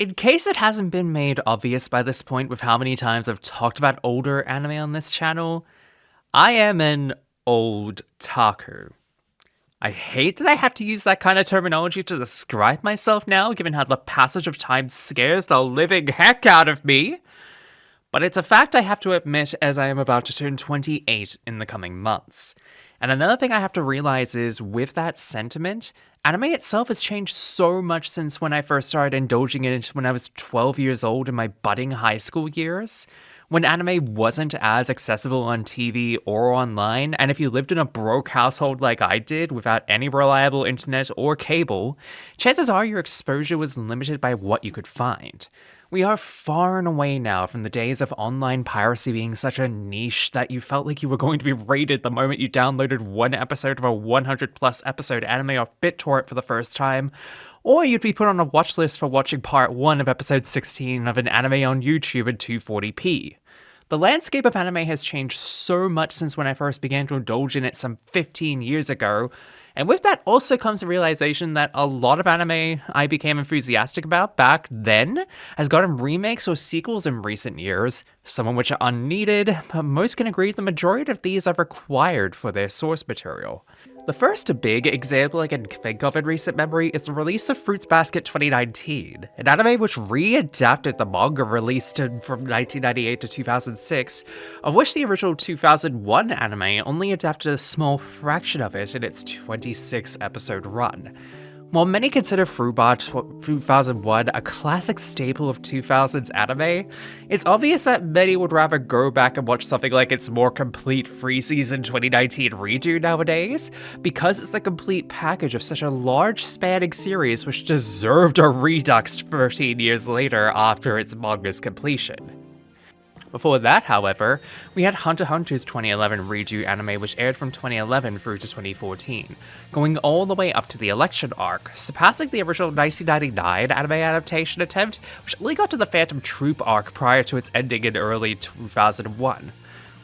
In case it hasn't been made obvious by this point with how many times I've talked about older anime on this channel, I am an old taku. I hate that I have to use that kind of terminology to describe myself now, given how the passage of time scares the living heck out of me. But it's a fact I have to admit as I am about to turn 28 in the coming months. And another thing I have to realize is, with that sentiment, anime itself has changed so much since when I first started indulging in it when I was 12 years old in my budding high school years, when anime wasn't as accessible on TV or online, and if you lived in a broke household like I did without any reliable internet or cable, chances are your exposure was limited by what you could find. We are far and away now from the days of online piracy being such a niche that you felt like you were going to be raided the moment you downloaded one episode of a 100 plus episode anime off BitTorrent for the first time, or you'd be put on a watch list for watching part 1 of episode 16 of an anime on YouTube in 240p. The landscape of anime has changed so much since when I first began to indulge in it some 15 years ago, and with that also comes the realization that a lot of anime I became enthusiastic about back then has gotten remakes or sequels in recent years, some of which are unneeded, but most can agree the majority of these are required for their source material. The first big example I can think of in recent memory is the release of Fruits Basket 2019, an anime which readapted the manga released from 1998 to 2006, of which the original 2001 anime only adapted a small fraction of it in its 26-episode run. While many consider Fruits 2001 a classic staple of 2000s anime, it's obvious that many would rather go back and watch something like its more complete free-season 2019 redo nowadays, because it's the complete package of such a large spanning series which deserved a redux 13 years later after its manga's completion. Before that, however, we had HunterxHunter's 2011 redo anime which aired from 2011 through to 2014, going all the way up to the election arc, surpassing the original 1999 anime adaptation attempt, which only got to the Phantom Troop arc prior to its ending in early 2001.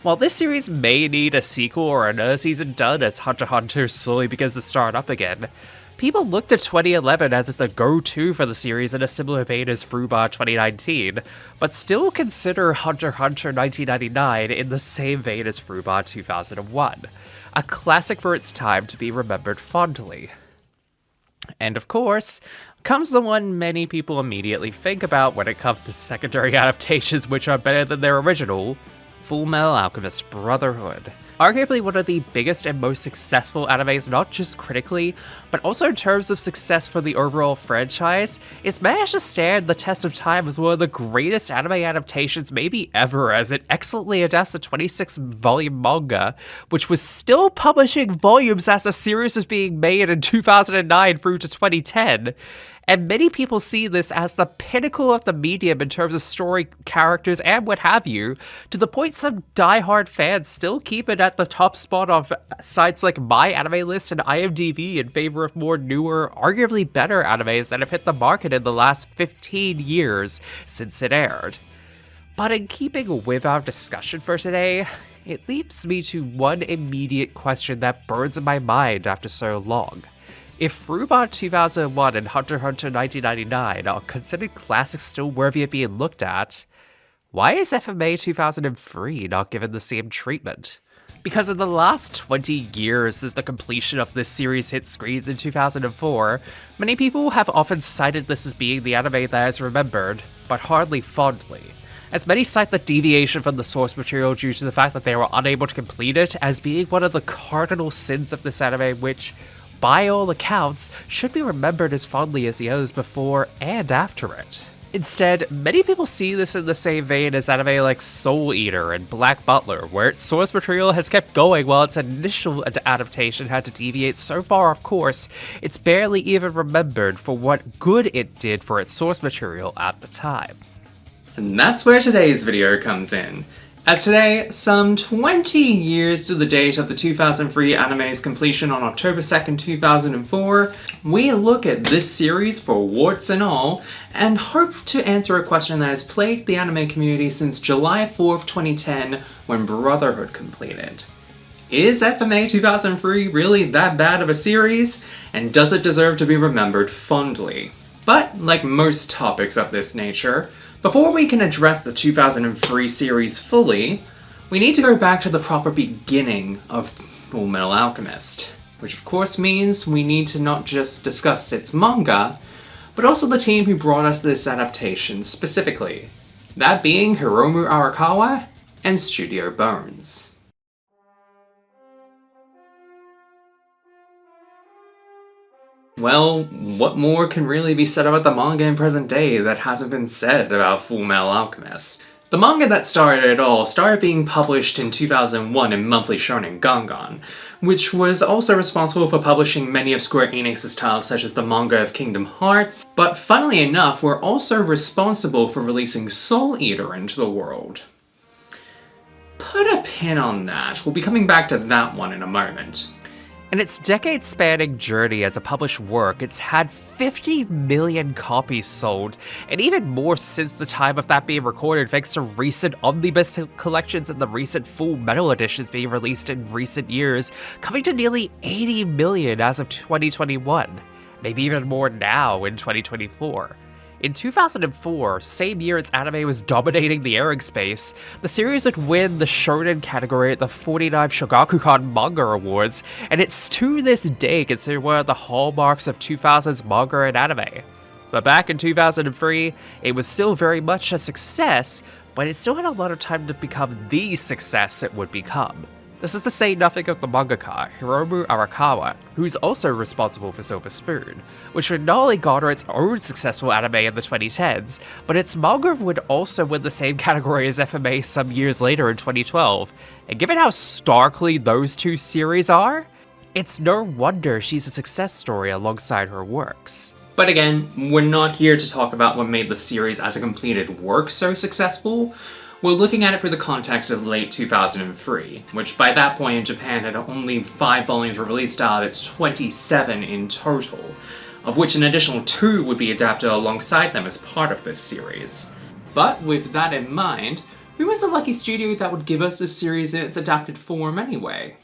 While this series may need a sequel or another season done as HunterxHunter slowly begins to start up again, people looked at 2011 as the go-to for the series in a similar vein as Fruba 2019, but still consider HunterxHunter 1999 in the same vein as Fruba 2001, a classic for its time to be remembered fondly. And of course, comes the one many people immediately think about when it comes to secondary adaptations which are better than their original, Fullmetal Alchemist Brotherhood. Arguably one of the biggest and most successful animes, not just critically, but also in terms of success for the overall franchise, it's managed to stand the test of time as one of the greatest anime adaptations maybe ever, as it excellently adapts the 26-volume manga, which was still publishing volumes as the series was being made in 2009 through to 2010. And many people see this as the pinnacle of the medium in terms of story, characters, and what have you, to the point some diehard fans still keep it at the top spot of sites like My Anime List and IMDb in favor of more newer, arguably better animes that have hit the market in the last 15 years since it aired. But in keeping with our discussion for today, it leads me to one immediate question that burns in my mind after so long. If Fruba 2001 and HunterxHunter 1999 are considered classics still worthy of being looked at, why is FMA 2003 not given the same treatment? Because in the last 20 years since the completion of this series hit screens in 2004, many people have often cited this as being the anime that is remembered, but hardly fondly, as many cite the deviation from the source material due to the fact that they were unable to complete it as being one of the cardinal sins of this anime which, by all accounts, should be remembered as fondly as the others before and after it. Instead, many people see this in the same vein as anime like Soul Eater and Black Butler, where its source material has kept going while its initial adaptation had to deviate so far off course, it's barely even remembered for what good it did for its source material at the time. And that's where today's video comes in. As today, some 20 years to the date of the 2003 anime's completion on October 2nd, 2004, we look at this series for warts and all, and hope to answer a question that has plagued the anime community since July 4th, 2010, when Brotherhood completed. Is FMA 2003 really that bad of a series, and does it deserve to be remembered fondly? But, like most topics of this nature, before we can address the 2003 series fully, we need to go back to the proper beginning of Fullmetal Alchemist, which of course means we need to not just discuss its manga, but also the team who brought us this adaptation specifically, that being Hiromu Arakawa and Studio Bones. Well, what more can really be said about the manga in present day that hasn't been said about Fullmetal Alchemist? The manga that started it all started being published in 2001 in Monthly Shounen Gangan, which was also responsible for publishing many of Square Enix's titles such as the manga of Kingdom Hearts, but funnily enough were also responsible for releasing Soul Eater into the world. Put a pin on that, we'll be coming back to that one in a moment. In its decade-spanning journey as a published work, it's had 50 million copies sold, and even more since the time of that being recorded thanks to recent omnibus collections and the recent full metal editions being released in recent years, coming to nearly 80 million as of 2021, maybe even more now in 2024. In 2004, same year its anime was dominating the airing space, the series would win the shounen category at the 49th Shogakukan Manga Awards, and it's to this day considered one of the hallmarks of 2000s manga and anime. But back in 2003, it was still very much a success, but it still had a lot of time to become the success it would become. This is to say nothing of the mangaka, Hiromu Arakawa, who's also responsible for Silver Spoon, which would not only garner its own successful anime in the 2010s, but its manga would also win the same category as FMA some years later in 2012. And given how starkly those two series are, it's no wonder she's a success story alongside her works. But again, we're not here to talk about what made the series as a completed work so successful. We're looking at it through the context of late 2003, which by that point in Japan had only 5 volumes were released out of its 27 in total, of which an additional 2 would be adapted alongside them as part of this series. But with that in mind, who was the lucky studio that would give us this series in its adapted form anyway?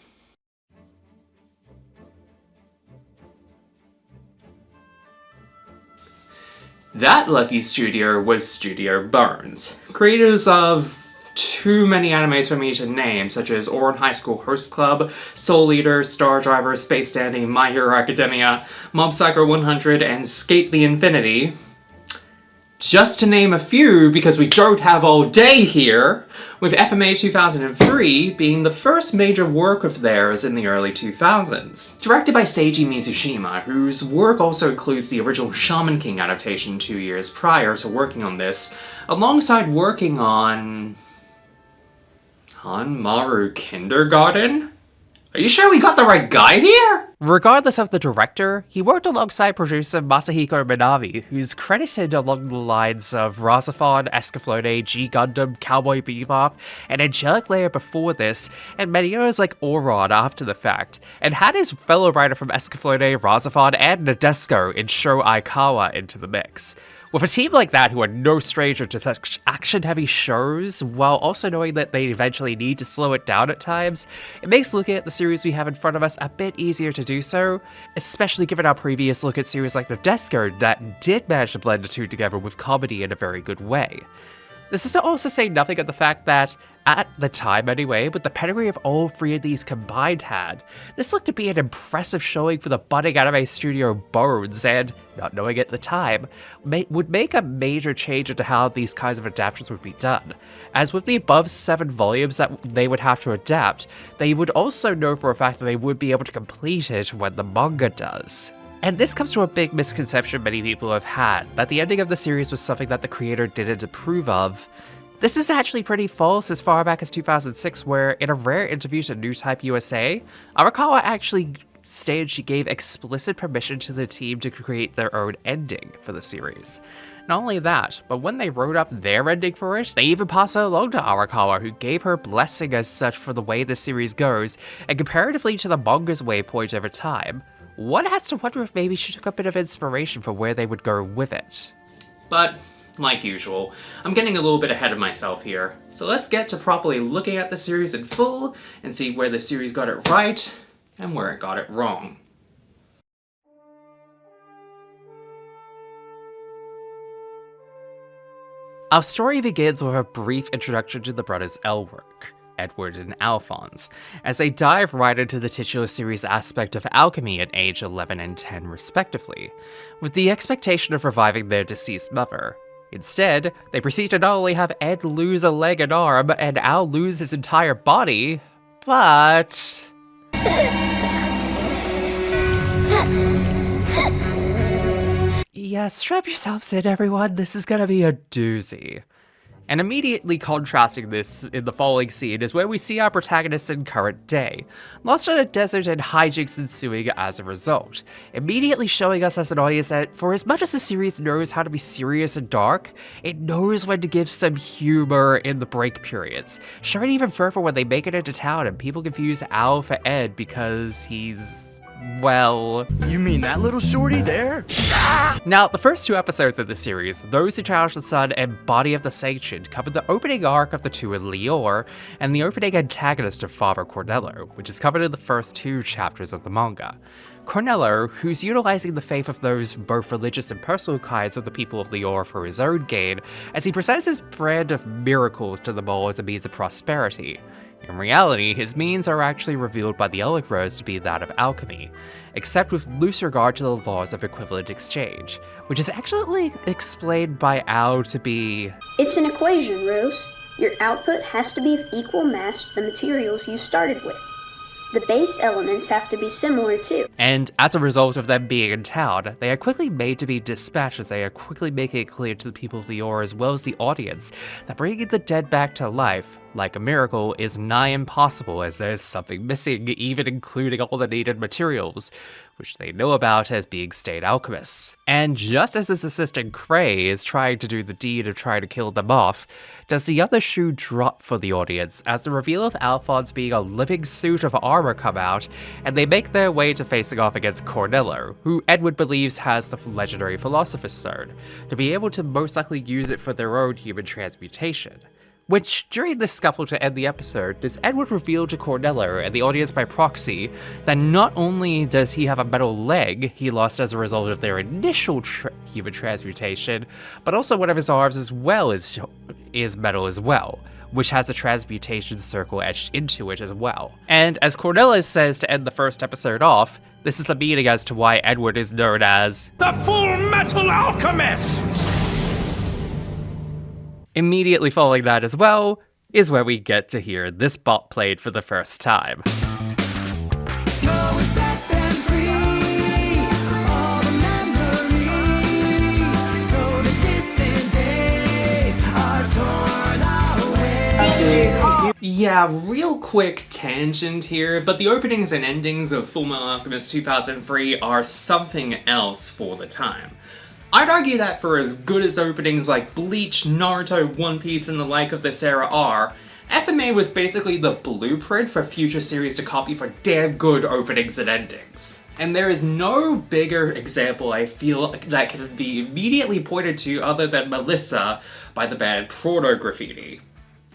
That lucky studio was Studio Bones, creators of too many animes for me to name, such as Ouran High School Host Club, Soul Eater, Star Driver, Space Dandy, My Hero Academia, Mob Psycho 100, and Skate the Infinity. Just to name a few, because we don't have all day here, with FMA 2003 being the first major work of theirs in the early 2000s. Directed by Seiji Mizushima, whose work also includes the original Shaman King adaptation 2 years prior to working on this, alongside working on Hanmaru Kindergarten? Are you sure we got the right guy here? Regardless of the director, he worked alongside producer Masahiko Minami, who's credited along the lines of Razafon, Escaflowne, G Gundam, Cowboy Bebop, and Angelic Layer before this, and many others like Ouran after the fact, and had his fellow writer from Escaflowne, Razafon, and Nadesco in Sho Aikawa into the mix. With a team like that who are no stranger to such action-heavy shows, while also knowing that they eventually need to slow it down at times, it makes looking at the series we have in front of us a bit easier to do so, especially given our previous look at series like Nadesco that did manage to blend the two together with comedy in a very good way. This is to also say nothing of the fact that, at the time anyway, with the pedigree of all 3 of these combined had, this looked to be an impressive showing for the budding anime studio Bones, and, not knowing at the time, would make a major change into how these kinds of adaptations would be done. As with the above 7 volumes that they would have to adapt, they would also know for a fact that they would be able to complete it when the manga does. And this comes from a big misconception many people have had, that the ending of the series was something that the creator didn't approve of. This is actually pretty false as far back as 2006, where in a rare interview to New Type USA, Arakawa actually stated she gave explicit permission to the team to create their own ending for the series. Not only that, but when they wrote up their ending for it, they even passed it along to Arakawa, who gave her blessing as such for the way the series goes, and comparatively to the manga's waypoint over time, one has to wonder if maybe she took a bit of inspiration for where they would go with it. But, like usual, I'm getting a little bit ahead of myself here, so let's get to properly looking at the series in full and see where the series got it right and where it got it wrong. Our story begins with a brief introduction to the brothers' Elric, Edward and Alphonse, as they dive right into the titular series aspect of alchemy at age 11 and 10 respectively, with the expectation of reviving their deceased mother. Instead, they proceed to not only have Ed lose a leg and arm, and Al lose his entire body, but... yeah, strap yourselves in, everyone, this is gonna be a doozy. And immediately contrasting this in the following scene is where we see our protagonist in current day, lost in a desert and hijinks ensuing as a result, immediately showing us as an audience that for as much as the series knows how to be serious and dark, it knows when to give some humor in the break periods, showing even further when they make it into town and people confuse Al for Ed because he's... well... You mean that little shorty there? Now, the first 2 episodes of the series, Those Who Challenge the Sun and Body of the Sanctioned, cover the opening arc of the two in Lior, and the opening antagonist of Father Cornello, which is covered in the first 2 chapters of the manga. Cornello, who's utilizing the faith of those both religious and personal kinds of the people of Lior for his own gain, as he presents his brand of miracles to them all as a means of prosperity. In reality, his means are actually revealed by the Elric Rose to be that of alchemy, except with loose regard to the laws of equivalent exchange, which is actually explained by Al to be... it's an equation, Rose. Your output has to be of equal mass to the materials you started with. The base elements have to be similar too. And as a result of them being in town, they are quickly made to be dispatched as they are quickly making it clear to the people of Lior as well as the audience that bringing the dead back to life, like a miracle, is nigh impossible as there's something missing, even including all the needed materials, which they know about as being state alchemists. And just as his assistant Cray is trying to do the deed of trying to kill them off, does the other shoe drop for the audience as the reveal of Alphonse being a living suit of armor come out, and they make their way to facing off against Cornello, who Edward believes has the legendary Philosopher's Stone, to be able to most likely use it for their own human transmutation. Which, during this scuffle to end the episode, does Edward reveal to Cornello and the audience by proxy that not only does he have a metal leg he lost as a result of their initial human transmutation, but also one of his arms as well is metal as well, which has a transmutation circle etched into it as well. And as Cornello says to end the first episode off, this is the meaning as to why Edward is known as the Fullmetal Alchemist! Immediately following that as well is where we get to hear this bot played for the first time. Yeah, real quick tangent here, but the openings and endings of Fullmetal Alchemist 2003 are something else for the time. I'd argue that for as good as openings like Bleach, Naruto, One Piece, and the like of this era are, FMA was basically the blueprint for future series to copy for damn good openings and endings. And there is no bigger example I feel that can be immediately pointed to other than Melissa by the band Proto Graffiti.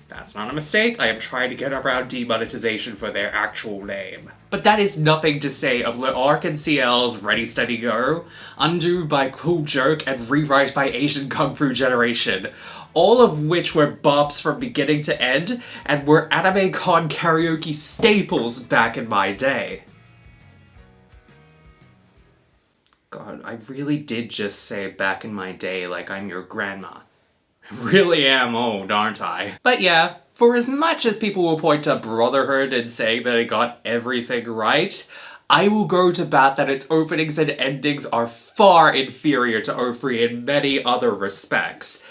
That's not a mistake, I am trying to get around demonetization for their actual name. But that is nothing to say of L'Arc and CL's Ready Steady Go, Undo by Cool Joke, and Rewrite by Asian Kung Fu Generation, all of which were bops from beginning to end, and were Anime Con karaoke staples back in my day. God, I really did just say back in my day like I'm your grandma. I really am old, aren't I? But yeah, for as much as people will point to Brotherhood and saying that it got everything right, I will go to bat that its openings and endings are far inferior to O3 in many other respects.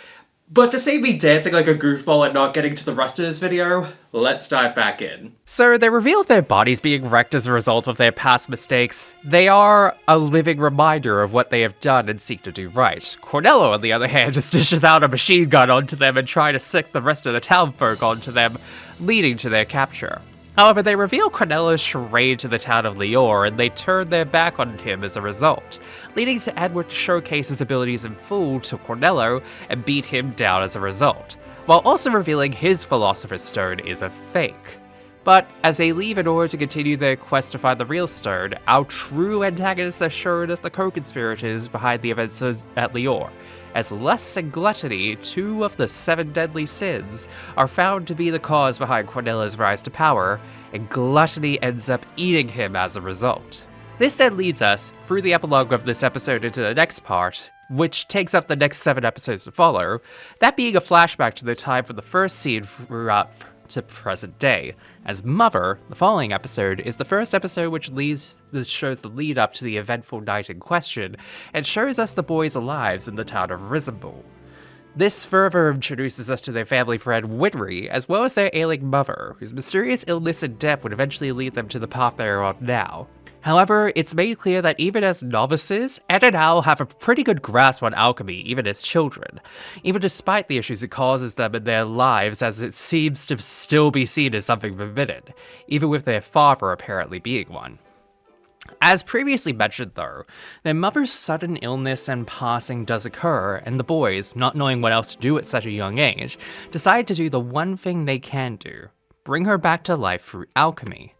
But to save me dancing like a goofball and not getting to the rest of this video, let's dive back in. So they reveal their bodies being wrecked as a result of their past mistakes. They are a living reminder of what they have done and seek to do right. Cornello, on the other hand, just dishes out a machine gun onto them and tries to sick the rest of the townfolk onto them, leading to their capture. However, they reveal Cornello's charade to the town of Lior, and they turn their back on him as a result, leading to Edward to showcase his abilities in full to Cornello and beat him down as a result, while also revealing his Philosopher's Stone is a fake. But as they leave in order to continue their quest to find the real stone, our true antagonists are shown as the co-conspirators behind the events at Lior, as lust and gluttony, 2 of the 7 deadly sins, are found to be the cause behind Cornella's rise to power, and gluttony ends up eating him as a result. This then leads us, through the epilogue of this episode, into the next part, which takes up the next 7 episodes to follow, that being a flashback to the time from the first scene throughout to present day, as Mother, the following episode, is the first episode which shows the lead up to the eventful night in question, and shows us the boys' lives in the town of Risenbul. This further introduces us to their family friend Winry, as well as their ailing mother, whose mysterious illness and death would eventually lead them to the path they are on now. However, it's made clear that even as novices, Ed and Al have a pretty good grasp on alchemy, even as children, even despite the issues it causes them in their lives, as it seems to still be seen as something forbidden, even with their father apparently being one. As previously mentioned though, their mother's sudden illness and passing does occur, and the boys, not knowing what else to do at such a young age, decide to do the one thing they can do: bring her back to life through alchemy.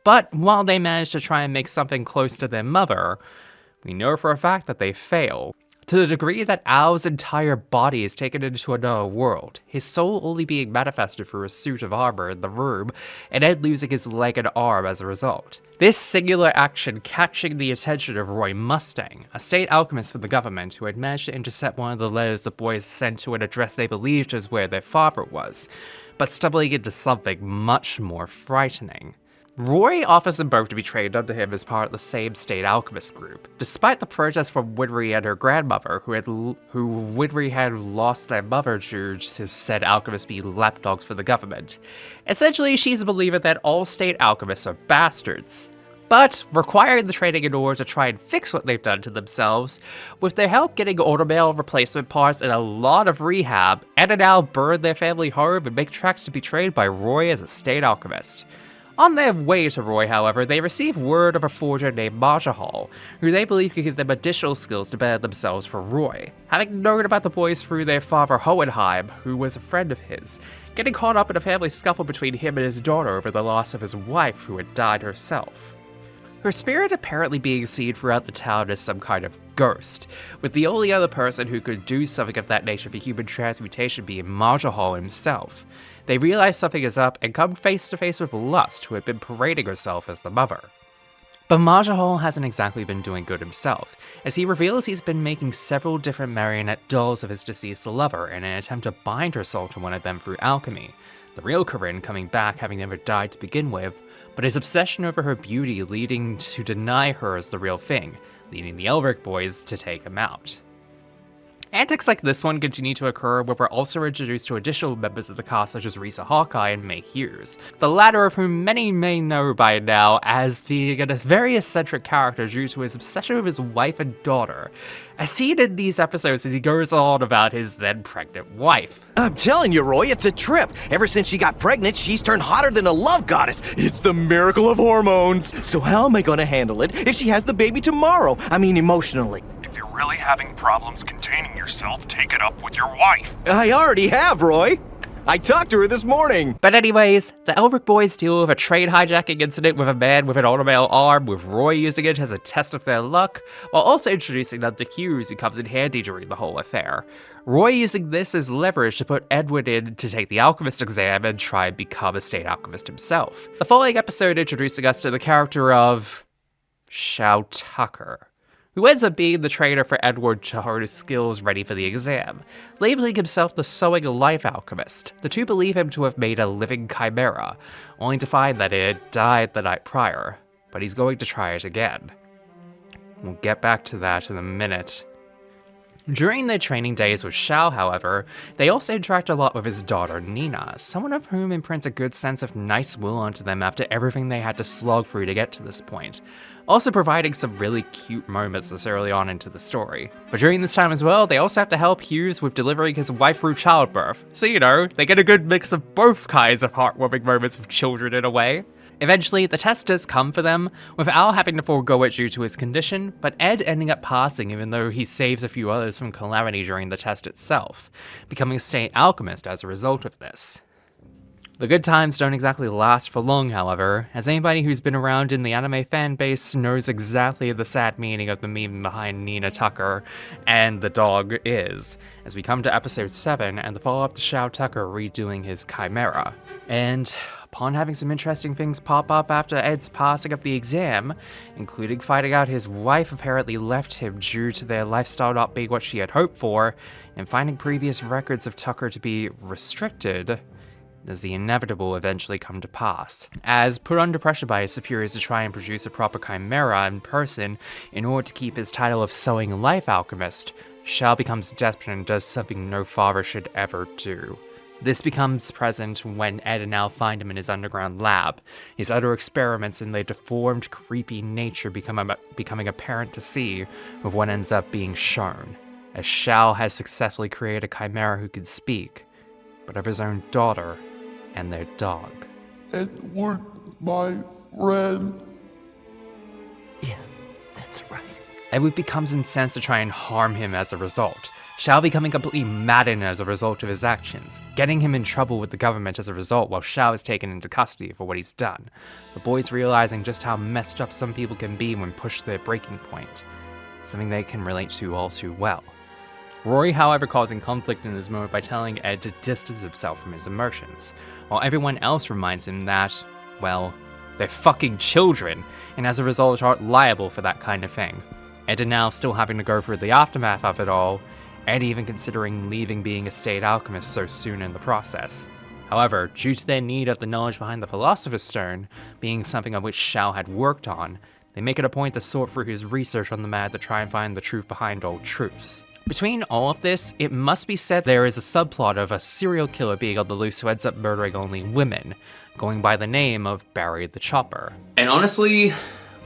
But while they manage to try and make something close to their mother, we know for a fact that they fail, to the degree that Al's entire body is taken into another world, his soul only being manifested through a suit of armor in the room, and Ed losing his leg and arm as a result. This singular action catching the attention of Roy Mustang, a state alchemist for the government who had managed to intercept one of the letters the boys sent to an address they believed was where their father was, but stumbling into something much more frightening. Roy offers them both to be trained under him as part of the same state alchemist group, despite the protest from Winry and her grandmother, who Winry had lost their mother due to said alchemists being lapdogs for the government. Essentially, she's a believer that all state alchemists are bastards, but requiring the training in order to try and fix what they've done to themselves. With their help getting automail replacement parts and a lot of rehab, Ed and Al burn their family home and make tracks to be trained by Roy as a state alchemist. On their way to Roy, however, they receive word of a forger named Majahal, who they believe could give them additional skills to better themselves for Roy. Having known about the boys through their father Hohenheim, who was a friend of his, getting caught up in a family scuffle between him and his daughter over the loss of his wife, who had died herself. Her spirit apparently being seen throughout the town as some kind of ghost, with the only other person who could do something of that nature for human transmutation being Majahal himself. They realize something is up and come face to face with Lust, who had been parading herself as the mother. But Majahal hasn't exactly been doing good himself, as he reveals he's been making several different marionette dolls of his deceased lover in an attempt to bind her soul to one of them through alchemy, the real Corinne coming back having never died to begin with, but his obsession over her beauty leading to deny her as the real thing, leading the Elric boys to take him out. Antics like this one continue to occur where we're also introduced to additional members of the cast such as Risa Hawkeye and May Hughes, the latter of whom many may know by now as being a very eccentric character due to his obsession with his wife and daughter, as seen in these episodes as he goes on about his then pregnant wife. I'm telling you, Roy, it's a trip. Ever since she got pregnant, she's turned hotter than a love goddess. It's the miracle of hormones. So how am I gonna handle it if she has the baby tomorrow? I mean, emotionally. If you're really having problems containing yourself, take it up with your wife. I already have, Roy. I talked to her this morning. But anyways, the Elric boys deal with a train hijacking incident with a man with an automail arm, with Roy using it as a test of their luck, while also introducing them to Hughes, who comes in handy during the whole affair. Roy using this as leverage to put Edward in to take the alchemist exam and try and become a state alchemist himself. The following episode introducing us to the character of Tucker, who ends up being the trainer for Edward to hone his skills ready for the exam, labeling himself the Sowing Life Alchemist. The two believe him to have made a living chimera, only to find that it had died the night prior, but he's going to try it again. We'll get back to that in a minute. During their training days with Shao, however, they also interact a lot with his daughter Nina, someone of whom imprints a good sense of nice will onto them after everything they had to slog through to get to this point, also providing some really cute moments this early on into the story. But during this time as well, they also have to help Hughes with delivering his wife through childbirth, so they get a good mix of both kinds of heartwarming moments with children in a way. Eventually, the test does come for them, with Al having to forego it due to his condition, but Ed ending up passing even though he saves a few others from calamity during the test itself, becoming a state alchemist as a result of this. The good times don't exactly last for long, however, as anybody who's been around in the anime fanbase knows exactly the sad meaning of the meme behind Nina Tucker and the dog is, as we come to episode 7 and the follow-up to Shao Tucker redoing his Chimera. And upon having some interesting things pop up after Ed's passing of the exam, including finding out his wife apparently left him due to their lifestyle not being what she had hoped for, and finding previous records of Tucker to be restricted, does the inevitable eventually come to pass. As put under pressure by his superiors to try and produce a proper Chimera in person in order to keep his title of Sewing Life Alchemist, Shao becomes desperate and does something no father should ever do. This becomes present when Ed and Al find him in his underground lab, his utter experiments in their deformed, creepy nature becoming apparent to see with what ends up being shown, as Shao has successfully created a Chimera who could speak, but of his own daughter and their dog. Edward, my friend. Yeah, that's right. Edward becomes incensed to try and harm him as a result, Shao becoming completely maddened as a result of his actions, getting him in trouble with the government as a result while Shao is taken into custody for what he's done, the boys realizing just how messed up some people can be when pushed to their breaking point, something they can relate to all too well. Rory, however, causing conflict in this moment by telling Ed to distance himself from his emotions, while everyone else reminds him that, well, they're fucking children, and as a result aren't liable for that kind of thing. Ed and now still having to go through the aftermath of it all, Ed even considering leaving being a state alchemist so soon in the process. However, due to their need of the knowledge behind the Philosopher's Stone, being something on which Shao had worked on, they make it a point to sort through his research on the matter to try and find the truth behind all truths. Between all of this, it must be said there is a subplot of a serial killer being on the loose who ends up murdering only women, going by the name of Barry the Chopper. And honestly,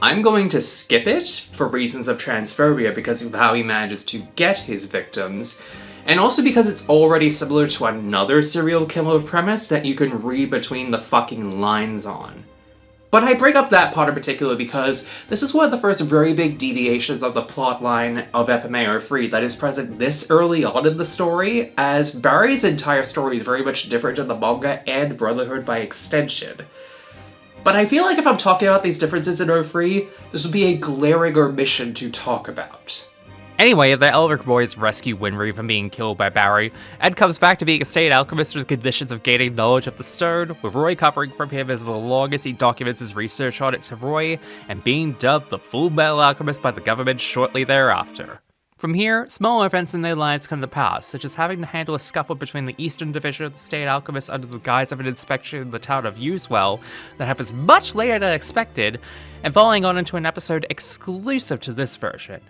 I'm going to skip it for reasons of transphobia because of how he manages to get his victims, and also because it's already similar to another serial killer premise that you can read between the fucking lines on. But I bring up that part in particular because this is one of the first very big deviations of the plotline of FMA03 that is present this early on in the story, as Barry's entire story is very much different in the manga and Brotherhood by extension. But I feel like if I'm talking about these differences in 03, this would be a glaring omission to talk about. Anyway, the Elric boys rescue Winry from being killed by Barry. Ed comes back to being a state alchemist with conditions of gaining knowledge of the stone, with Roy covering from him as long as he documents his research on it to Roy, and being dubbed the Fullmetal Alchemist by the government shortly thereafter. From here, smaller events in their lives come to pass, such as having to handle a scuffle between the Eastern Division of the State Alchemists under the guise of an inspection in the town of Usewell that happens much later than expected, and following on into an episode exclusive to this version.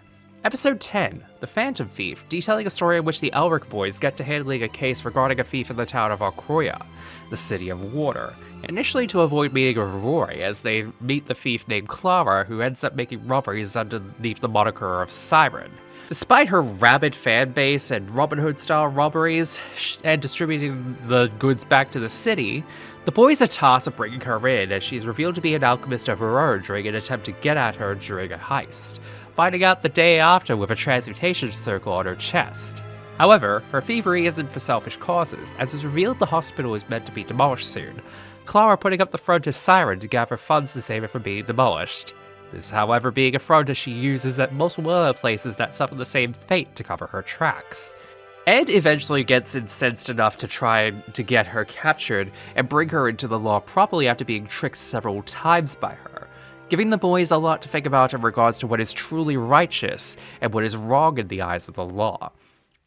Episode 10, The Phantom Thief, detailing a story in which the Elric boys get to handling a case regarding a thief in the town of Arcroya, the City of Water, initially to avoid meeting with Rory as they meet the thief named Clara, who ends up making robberies underneath the moniker of Siren. Despite her rabid fan base and Robin Hood-style robberies, and distributing the goods back to the city, the boys are tasked with bringing her in as she's revealed to be an alchemist of her own during an attempt to get at her during a heist, finding out the day after with a transmutation circle on her chest. However, her thievery isn't for selfish causes, as it's revealed the hospital is meant to be demolished soon, Clara putting up the front as Siren to gather funds to save it from being demolished. This, however, being a front as she uses at multiple other places that suffer the same fate to cover her tracks. Ed eventually gets incensed enough to try to get her captured and bring her into the law properly after being tricked several times by her, giving the boys a lot to think about in regards to what is truly righteous and what is wrong in the eyes of the law.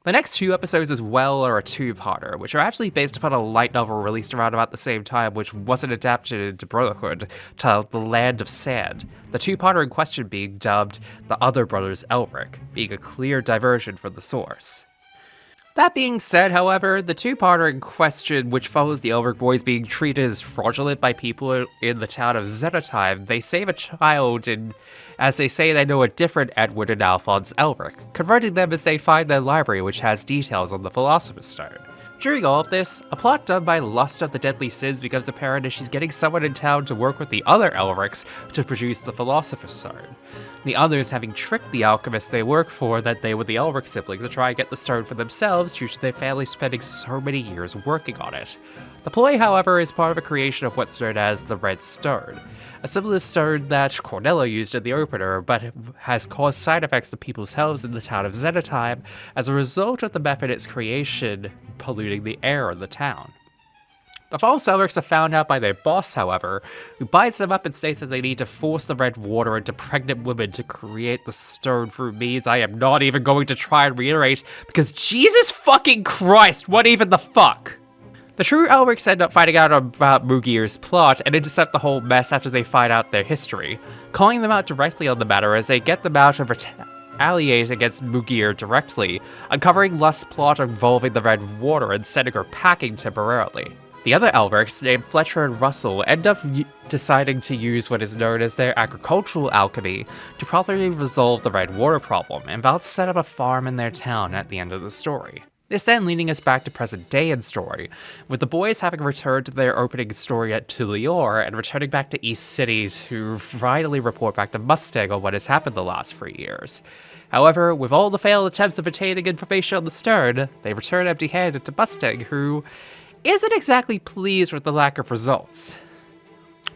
The next 2 episodes as well are a 2-parter, which are actually based upon a light novel released around about the same time which wasn't adapted into Brotherhood, titled The Land of Sand, the 2-parter in question being dubbed The Other Brothers Elric, being a clear diversion from the source. That being said, however, the 2-parter in question, which follows the Elric boys being treated as fraudulent by people in the town of Zenotime, they save a child and, as they say, they know a different Edward and Alphonse Elric, converting them as they find their library which has details on the Philosopher's Stone. During all of this, a plot done by Lust of the Deadly Sins becomes apparent as she's getting someone in town to work with the other Elrics to produce the Philosopher's Stone. the others having tricked the alchemists they work for that they were the Elric siblings to try and get the stone for themselves due to their family spending so many years working on it. The ploy, however, is part of a creation of what's known as the Red Stone, a similar stone that Cornello used in the opener, but has caused side effects to people's health in the town of Xenotime as a result of the method its creation polluting the air in the town. The false Elrics are found out by their boss, however, who binds them up and states that they need to force the red water into pregnant women to create the stone through means I am not even going to try and reiterate, because Jesus fucking Christ, what even the fuck? The true Elrics end up finding out about Mugir's plot and intercept the whole mess after they find out their history, calling them out directly on the matter as they get them out of retaliate against Mugir directly, uncovering Lust's plot involving the red water and sending her packing temporarily. The other Elrics, named Fletcher and Russell, end up deciding to use what is known as their agricultural alchemy to properly resolve the red water problem, and about to set up a farm in their town at the end of the story. This then leading us back to present day in story, with the boys having returned to their opening story at Tulior and returning back to East City to finally report back to Mustang on what has happened the last 3 years. However, with all the failed attempts of obtaining information on the stone, they return empty-handed to Mustang, who isn't exactly pleased with the lack of results.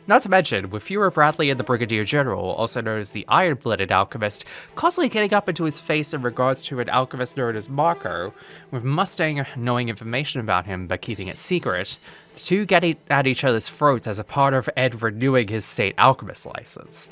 Not to mention, with Fuhrer Bradley and the Brigadier General, also known as the Iron-Blooded Alchemist, constantly getting up into his face in regards to an alchemist known as Marco, with Mustang knowing information about him but keeping it secret, the two getting at each other's throats as a part of Ed renewing his state alchemist license.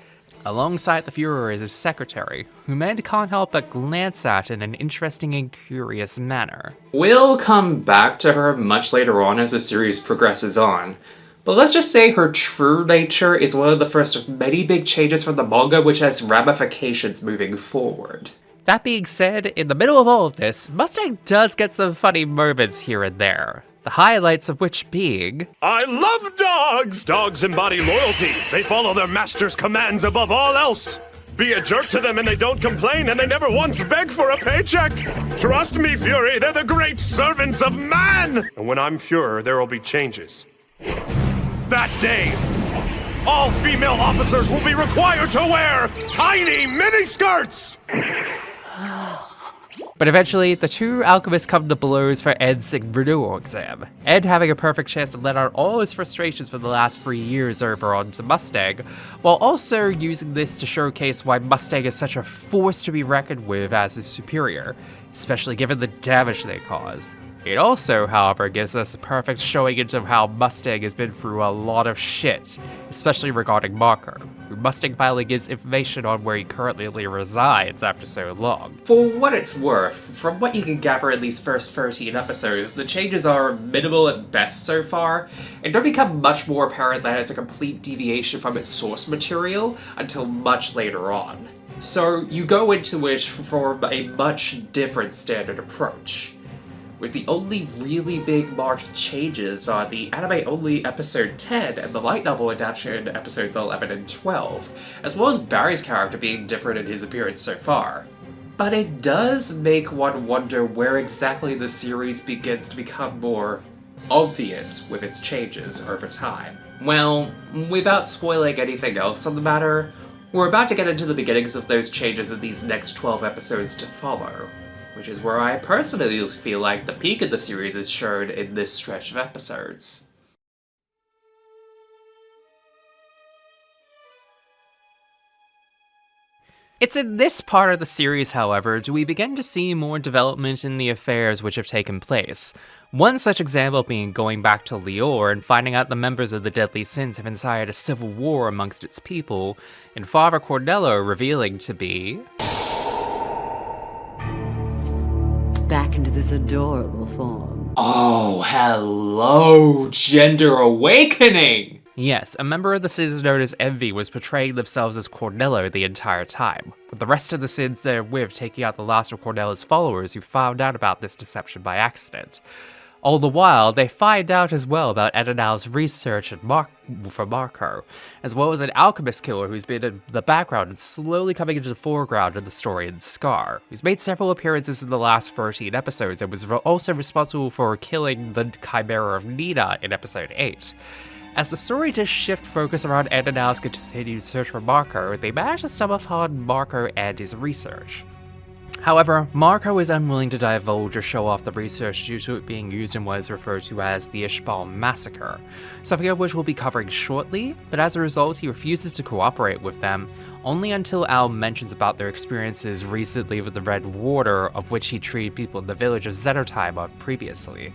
Alongside the Fuhrer is his secretary, whom Ed can't help but glance at in an interesting and curious manner. We'll come back to her much later on as the series progresses on, but let's just say her true nature is one of the first of many big changes from the manga which has ramifications moving forward. That being said, in the middle of all of this, Mustang does get some funny moments here and there. The highlights of which being, I love dogs! Dogs embody loyalty. They follow their master's commands above all else. Be a jerk to them and they don't complain and they never once beg for a paycheck. Trust me, Fury, they're the great servants of man! And when I'm Fuhrer, there will be changes. That day, all female officers will be required to wear tiny miniskirts! But eventually, the two alchemists come to blows for Ed's renewal exam. Ed having a perfect chance to let out all his frustrations for the last 3 years over onto Mustang, while also using this to showcase why Mustang is such a force to be reckoned with as his superior, especially given the damage they cause. It also, however, gives us a perfect showing into how Mustang has been through a lot of shit, especially regarding Marco, who Mustang finally gives information on where he currently resides after so long. For what it's worth, from what you can gather in these first 13 episodes, the changes are minimal at best so far, and don't become much more apparent that it's a complete deviation from its source material until much later on. So you go into it for a much different standard approach, with the only really big marked changes are the anime-only episode 10 and the light novel adaptation episodes 11 and 12, as well as Barry's character being different in his appearance so far. But it does make one wonder where exactly the series begins to become more obvious with its changes over time. Well, without spoiling anything else on the matter, we're about to get into the beginnings of those changes in these next 12 episodes to follow, which is where I personally feel like the peak of the series is shown in this stretch of episodes. It's in this part of the series, however, do we begin to see more development in the affairs which have taken place. One such example being going back to Lior and finding out the members of the Deadly Sins have incited a civil war amongst its people, and Father Cordello revealing to be back into this adorable form. Oh, hello, gender awakening! Yes, a member of the Sins known as Envy was portraying themselves as Cornello the entire time, with the rest of the Sins therewith taking out the last of Cornello's followers who found out about this deception by accident. All the while, they find out as well about Edenal's research for Marco, as well as an alchemist killer who's been in the background and slowly coming into the foreground of the story in Scar, who's made several appearances in the last 13 episodes and was also responsible for killing the Chimera of Nina in episode 8. As the story does shift focus around Ed and Al's continued search for Marco, they manage to stumble upon Marco and his research. However, Marco is unwilling to divulge or show off the research due to it being used in what is referred to as the Ishbal Massacre, something of which we'll be covering shortly, but as a result he refuses to cooperate with them, only until Al mentions about their experiences recently with the Red Water, of which he treated people in the village of Xenotime of previously.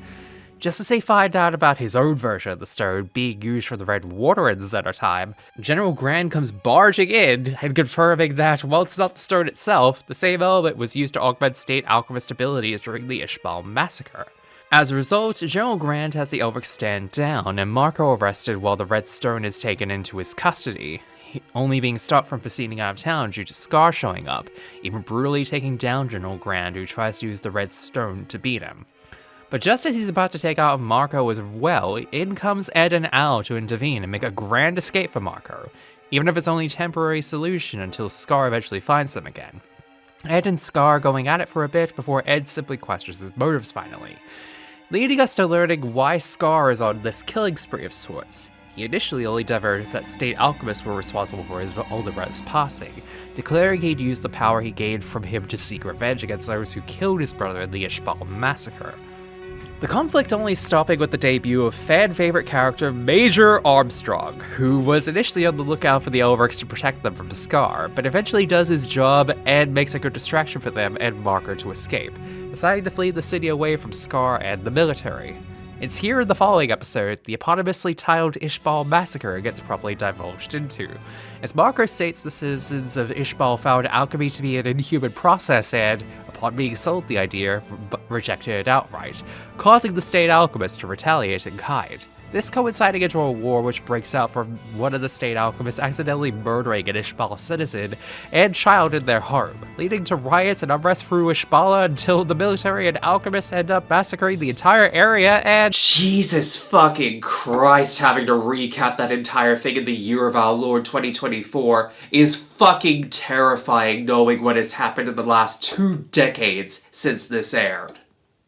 Just as they find out about his own version of the stone being used for the Red Water in Xenotime, General Grand comes barging in and confirming that, while it's not the stone itself, the same element was used to augment state alchemist abilities during the Ishbal Massacre. As a result, General Grand has the Elric stand down and Marco arrested while the Red Stone is taken into his custody, only being stopped from proceeding out of town due to Scar showing up, even brutally taking down General Grand, who tries to use the Red Stone to beat him. But just as he's about to take out Marco as well, in comes Ed and Al to intervene and make a grand escape for Marco, even if it's only a temporary solution until Scar eventually finds them again. Ed and Scar going at it for a bit before Ed simply questions his motives finally, leading us to learning why Scar is on this killing spree of sorts. He initially only diverged that state alchemists were responsible for his older brother's passing, declaring he'd used the power he gained from him to seek revenge against those who killed his brother in the Ishbal Massacre. The conflict only stopping with the debut of fan-favorite character Major Armstrong, who was initially on the lookout for the Elrics to protect them from Scar, but eventually does his job and makes a good distraction for them and Marco to escape, deciding to flee the city away from Scar and the military. It's here in the following episode the eponymously titled Ishbal Massacre gets properly divulged into, as Marco states the citizens of Ishbal found alchemy to be an inhuman process and, upon being sold the idea, rejected it outright, causing the state alchemists to retaliate in kind. This coinciding into a war which breaks out from one of the state alchemists accidentally murdering an Ishbal citizen and child in their home, leading to riots and unrest through Ishbala until the military and alchemists end up massacring the entire area and— Jesus fucking Christ, having to recap that entire thing in the year of our Lord 2024 is fucking terrifying, knowing what has happened in the last 2 decades since this aired.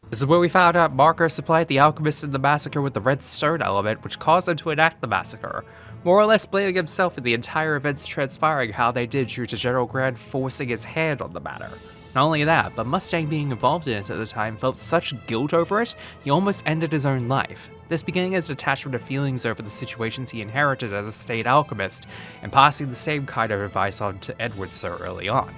This is where we found out Marco supplied the alchemists in the massacre with the red stone element, which caused them to enact the massacre, more or less blaming himself for the entire events transpiring how they did due to General Grand forcing his hand on the matter. Not only that, but Mustang being involved in it at the time felt such guilt over it, he almost ended his own life. This beginning as an attachment of feelings over the situations he inherited as a state alchemist, and passing the same kind of advice on to Edward so early on.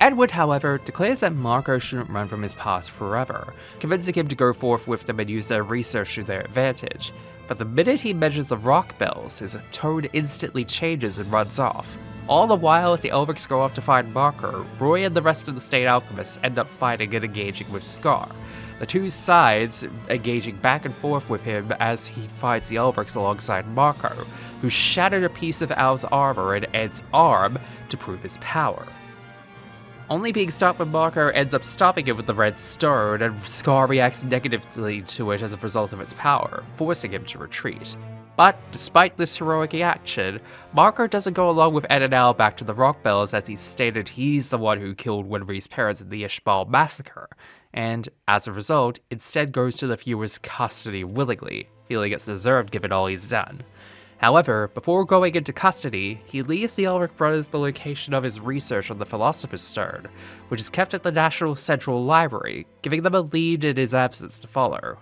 Edward, however, declares that Marco shouldn't run from his past forever, convincing him to go forth with them and use their research to their advantage. But the minute he mentions the rock bells, his tone instantly changes and runs off. All the while, as the Elrics go off to find Marco, Roy and the rest of the state alchemists end up fighting and engaging with Scar. The two sides engaging back and forth with him as he fights the Elrics alongside Marco, who shattered a piece of Al's armor and Ed's arm to prove his power. Only being stopped when Marco ends up stopping it with the red stone, and Scar reacts negatively to it as a result of its power, forcing him to retreat. But despite this heroic action, Marco doesn't go along with Ed and Al back to the Rock Bells, as he stated he's the one who killed Winry's parents in the Ishbal Massacre, and as a result, instead goes to the viewer's custody willingly, feeling it's deserved given all he's done. However, before going into custody, he leaves the Elric brothers the location of his research on the Philosopher's Stone, which is kept at the National Central Library, giving them a lead in his absence to follow.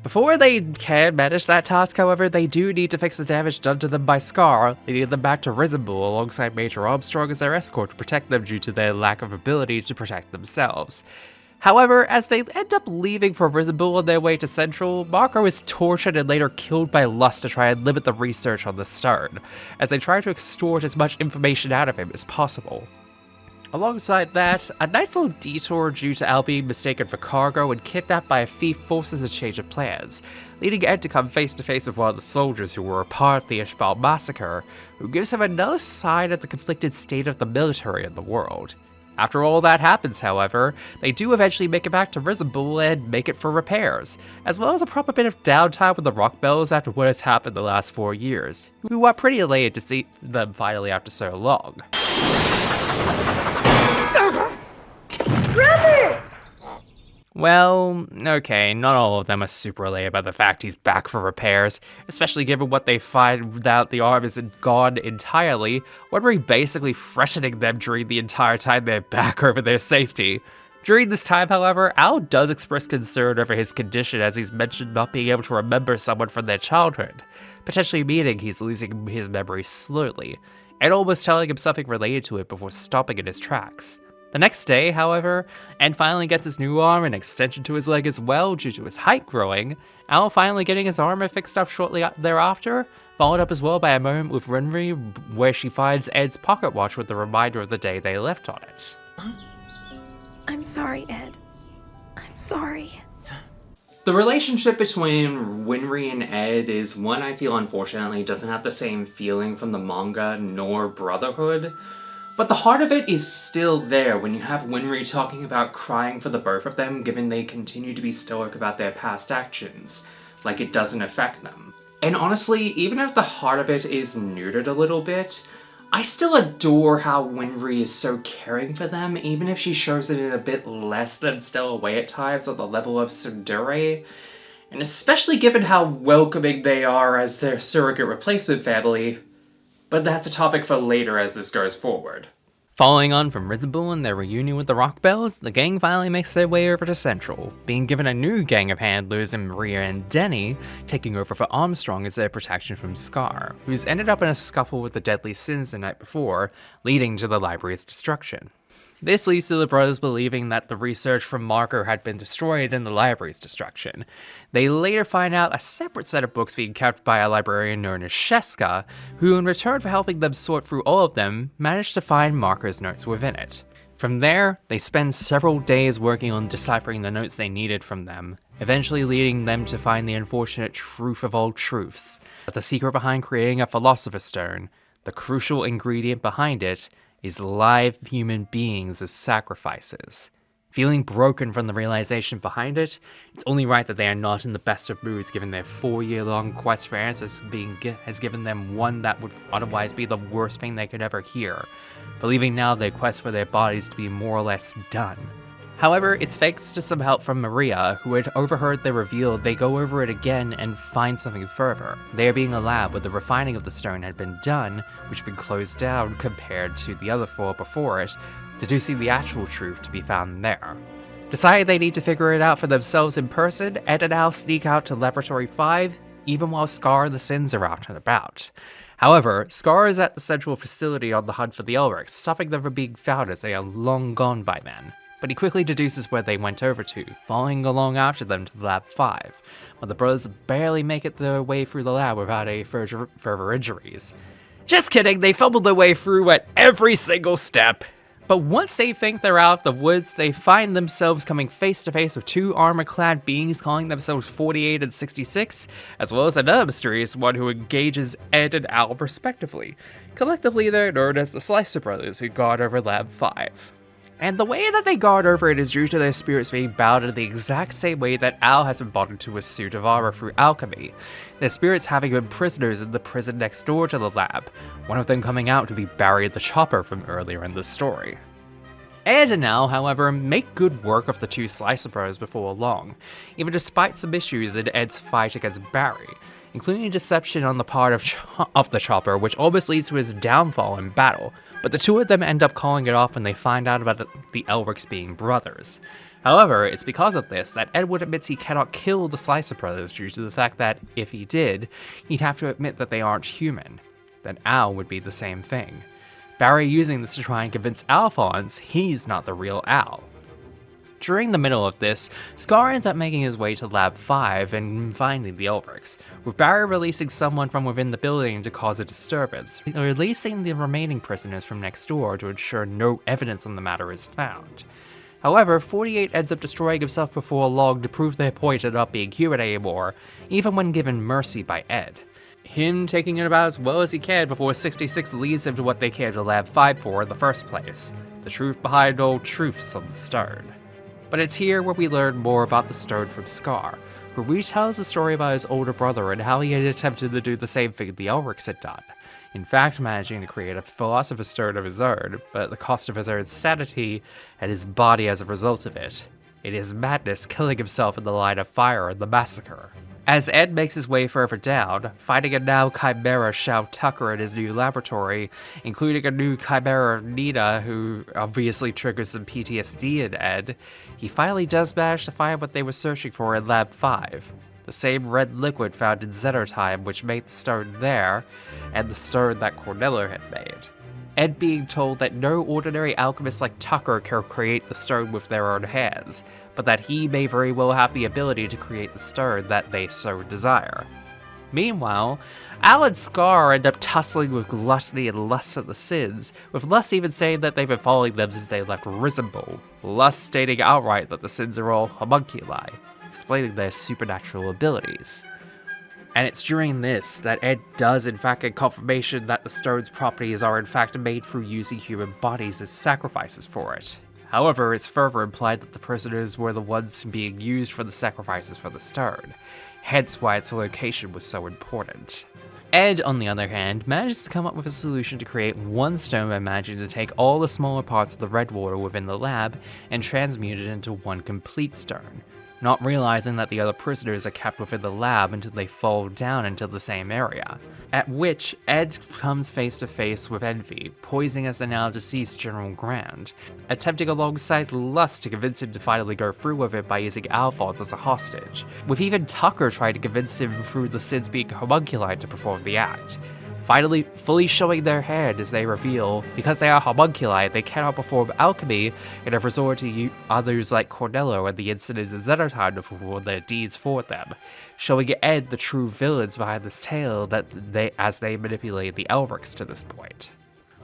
Before they can manage that task, however, they do need to fix the damage done to them by Scar, leading them back to Risenbull alongside Major Armstrong as their escort to protect them due to their lack of ability to protect themselves. However, as they end up leaving for Risenbull on their way to Central, Marco is tortured and later killed by Lust to try and limit the research on the stone, as they try to extort as much information out of him as possible. Alongside that, a nice little detour due to Al being mistaken for cargo and kidnapped by a thief forces a change of plans, leading Ed to come face to face with one of the soldiers who were a part of the Ishbal Massacre, who gives him another side of the conflicted state of the military in the world. After all that happens, however, they do eventually make it back to Risenbull and make it for repairs, as well as a proper bit of downtime with the Rock Bells after what has happened the last 4 years, who are pretty elated to see them finally after so long. Brother! Well, okay, not all of them are super elated by the fact he's back for repairs, especially given what they find without the arm is gone entirely, Winry basically threatening them during the entire time they're back over their safety. During this time, however, Al does express concern over his condition as he's mentioned not being able to remember someone from their childhood, potentially meaning he's losing his memory slowly, and almost telling him something related to it before stopping in his tracks. The next day, however, Ed finally gets his new arm and extension to his leg as well due to his height growing, Al finally getting his armor fixed up shortly thereafter, followed up as well by a moment with Winry where she finds Ed's pocket watch with the reminder of the day they left on it. I'm sorry, Ed. I'm sorry. The relationship between Winry and Ed is one I feel unfortunately doesn't have the same feeling from the manga nor Brotherhood. But the heart of it is still there when you have Winry talking about crying for the both of them given they continue to be stoic about their past actions, like it doesn't affect them. And honestly, even if the heart of it is neutered a little bit, I still adore how Winry is so caring for them, even if she shows it in a bit less than Stowaway at times on the level of tsundere, and especially given how welcoming they are as their surrogate replacement family. But that's a topic for later as this goes forward. Following on from Rizabul and their reunion with the Rockbells, the gang finally makes their way over to Central, being given a new gang of handlers in Maria and Denny, taking over for Armstrong as their protection from Scar, who's ended up in a scuffle with the Deadly Sins the night before, leading to the library's destruction. This leads to the brothers believing that the research from Marker had been destroyed in the library's destruction. They later find out a separate set of books being kept by a librarian known as Sheska, who in return for helping them sort through all of them, managed to find Marker's notes within it. From there, they spend several days working on deciphering the notes they needed from them, eventually leading them to find the unfortunate truth of all truths, that the secret behind creating a Philosopher's Stone, the crucial ingredient behind it, is live human beings as sacrifices. Feeling broken from the realization behind it, it's only right that they are not in the best of moods given their 4-year-long quest for answers has given them one that would otherwise be the worst thing they could ever hear, believing now their quest for their bodies to be more or less done. However, it's thanks to some help from Maria, who had overheard their reveal, they go over it again and find something further. There being a lab where the refining of the stone had been done, which had been closed down compared to the other 4 before it, deducing the actual truth to be found there. Deciding they need to figure it out for themselves in person, Ed and Al sneak out to Laboratory 5, even while Scar and the Sins are out and about. However, Scar is at the central facility on the hunt for the Elrics, stopping them from being found as they are long gone by then. But he quickly deduces where they went over to, following along after them to the Lab 5, but the brothers barely make it their way through the lab without any further injuries. Just kidding, they fumbled their way through at every single step. But once they think they're out of the woods, they find themselves coming face to face with 2 armor-clad beings calling themselves 48 and 66, as well as another mysterious one who engages Ed and Al respectively. Collectively, they're known as the Slicer Brothers, who guard over Lab 5. And the way that they guard over it is due to their spirits being bound in the exact same way that Al has been bonded to a suit of armor through alchemy, their spirits having been prisoners in the prison next door to the lab, one of them coming out to be Barry the Chopper from earlier in the story. Ed and Al, however, make good work of the 2 Slicer Bros before long, even despite some issues in Ed's fight against Barry, including deception on the part of the Chopper, which almost leads to his downfall in battle, but the 2 of them end up calling it off when they find out about the Elrics being brothers. However, it's because of this that Edward admits he cannot kill the Slicer Brothers due to the fact that, if he did, he'd have to admit that they aren't human. Then Al would be the same thing. Barry using this to try and convince Alphonse he's not the real Al. During the middle of this, Scar ends up making his way to Lab 5 and finding the Elrics, with Barry releasing someone from within the building to cause a disturbance, releasing the remaining prisoners from next door to ensure no evidence on the matter is found. However, 48 ends up destroying himself before long to prove their point of not being human anymore, even when given mercy by Ed. Him taking it about as well as he can before 66 leads him to what they came to Lab 5 for in the first place, the truth behind all truths on the stone. But it's here where we learn more about the stone from Scar, who retells the story about his older brother and how he had attempted to do the same thing the Elrics had done, in fact managing to create a Philosopher's Stone of his own, but at the cost of his own sanity and his body as a result of it. in his madness killing himself in the line of fire in the massacre. As Ed makes his way further down, finding a now Chimera Shao Tucker in his new laboratory, including a new Chimera Nina who obviously triggers some PTSD in Ed, he finally does manage to find what they were searching for in Lab 5. The same red liquid found in Xenotime which made the stone there, and the stone that Cornello had made. Ed being told that no ordinary alchemist like Tucker can create the stone with their own hands, but that he may very well have the ability to create the stone that they so desire. Meanwhile, Al and Scar end up tussling with gluttony and lust of the Sins, with Lust even saying that they've been following them since they left Risenball, Lust stating outright that the Sins are all homunculi, explaining their supernatural abilities. And it's during this that Ed does in fact get confirmation that the stone's properties are in fact made through using human bodies as sacrifices for it. However, it's further implied that the prisoners were the ones being used for the sacrifices for the stone, hence why its location was so important. Ed, on the other hand, manages to come up with a solution to create one stone by managing to take all the smaller parts of the red water within the lab and transmute it into one complete stone, not realizing that the other prisoners are kept within the lab until they fall down into the same area. At which, Ed comes face to face with Envy, poising as the now deceased General Grant, attempting alongside Lust to convince him to finally go through with it by using Alphonse as a hostage, with even Tucker trying to convince him through the Sins being homunculi to perform the act. Finally, fully showing their hand as they reveal, because they are homunculi, they cannot perform alchemy and have resorted to others like Cornello and the incidents in Xenotime to perform their deeds for them, showing Ed the true villains behind this tale as they manipulate the Elrics to this point.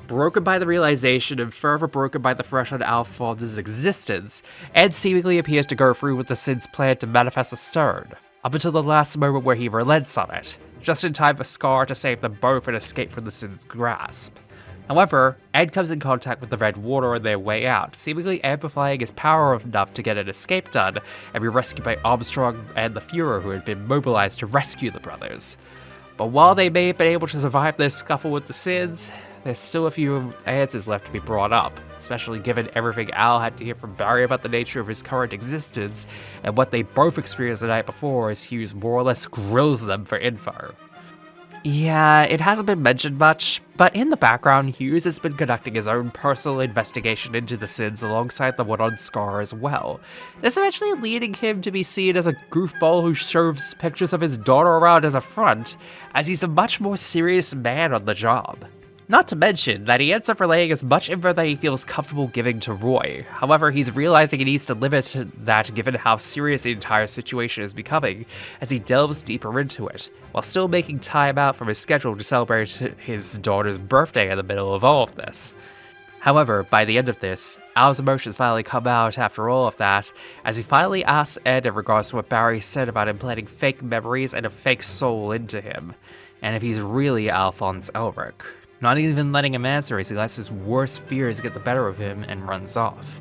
Broken by the realization and further broken by the threat on Alphonse's existence, Ed seemingly appears to go through with the Sin's plan to manifest a stone, up until the last moment where he relents on it, just in time for Scar to save them both and escape from the Sin's grasp. However, Ed comes in contact with the red water on their way out, seemingly amplifying his power enough to get an escape done and be rescued by Armstrong and the Fuhrer who had been mobilized to rescue the brothers. But while they may have been able to survive their scuffle with the Sins, there's still a few answers left to be brought up, especially given everything Al had to hear from Barry about the nature of his current existence, and what they both experienced the night before as Hughes more or less grills them for info. Yeah, it hasn't been mentioned much, but in the background, Hughes has been conducting his own personal investigation into the Sins alongside the one on Scar as well. This eventually leading him to be seen as a goofball who shoves pictures of his daughter around as a front, as he's a much more serious man on the job. Not to mention that he ends up relaying as much info that he feels comfortable giving to Roy. However, he's realizing he needs to limit that given how serious the entire situation is becoming as he delves deeper into it, while still making time out from his schedule to celebrate his daughter's birthday in the middle of all of this. However, by the end of this, Al's emotions finally come out after all of that, as he finally asks Ed in regards to what Barry said about implanting fake memories and a fake soul into him, and if he's really Alphonse Elric. Not even letting him answer as he lets his worst fears get the better of him and runs off.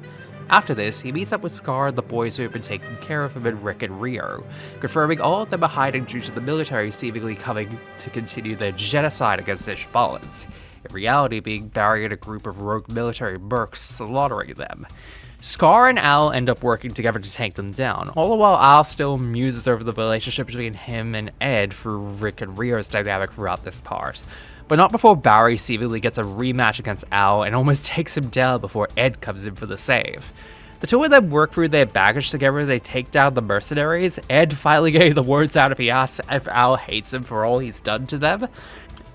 After this, he meets up with Scar and the boys who have been taking care of him and Rick and Rio, confirming all of them are hiding due to the military seemingly coming to continue their genocide against the Shamballans, in reality being Barry and a group of rogue military mercs slaughtering them. Scar and Al end up working together to take them down, all the while Al still muses over the relationship between him and Ed through Rick and Rio's dynamic throughout this part. But not before Barry seemingly gets a rematch against Al and almost takes him down before Ed comes in for the save. The two of them work through their baggage together as they take down the mercenaries, Ed finally getting the words out if he asks if Al hates him for all he's done to them.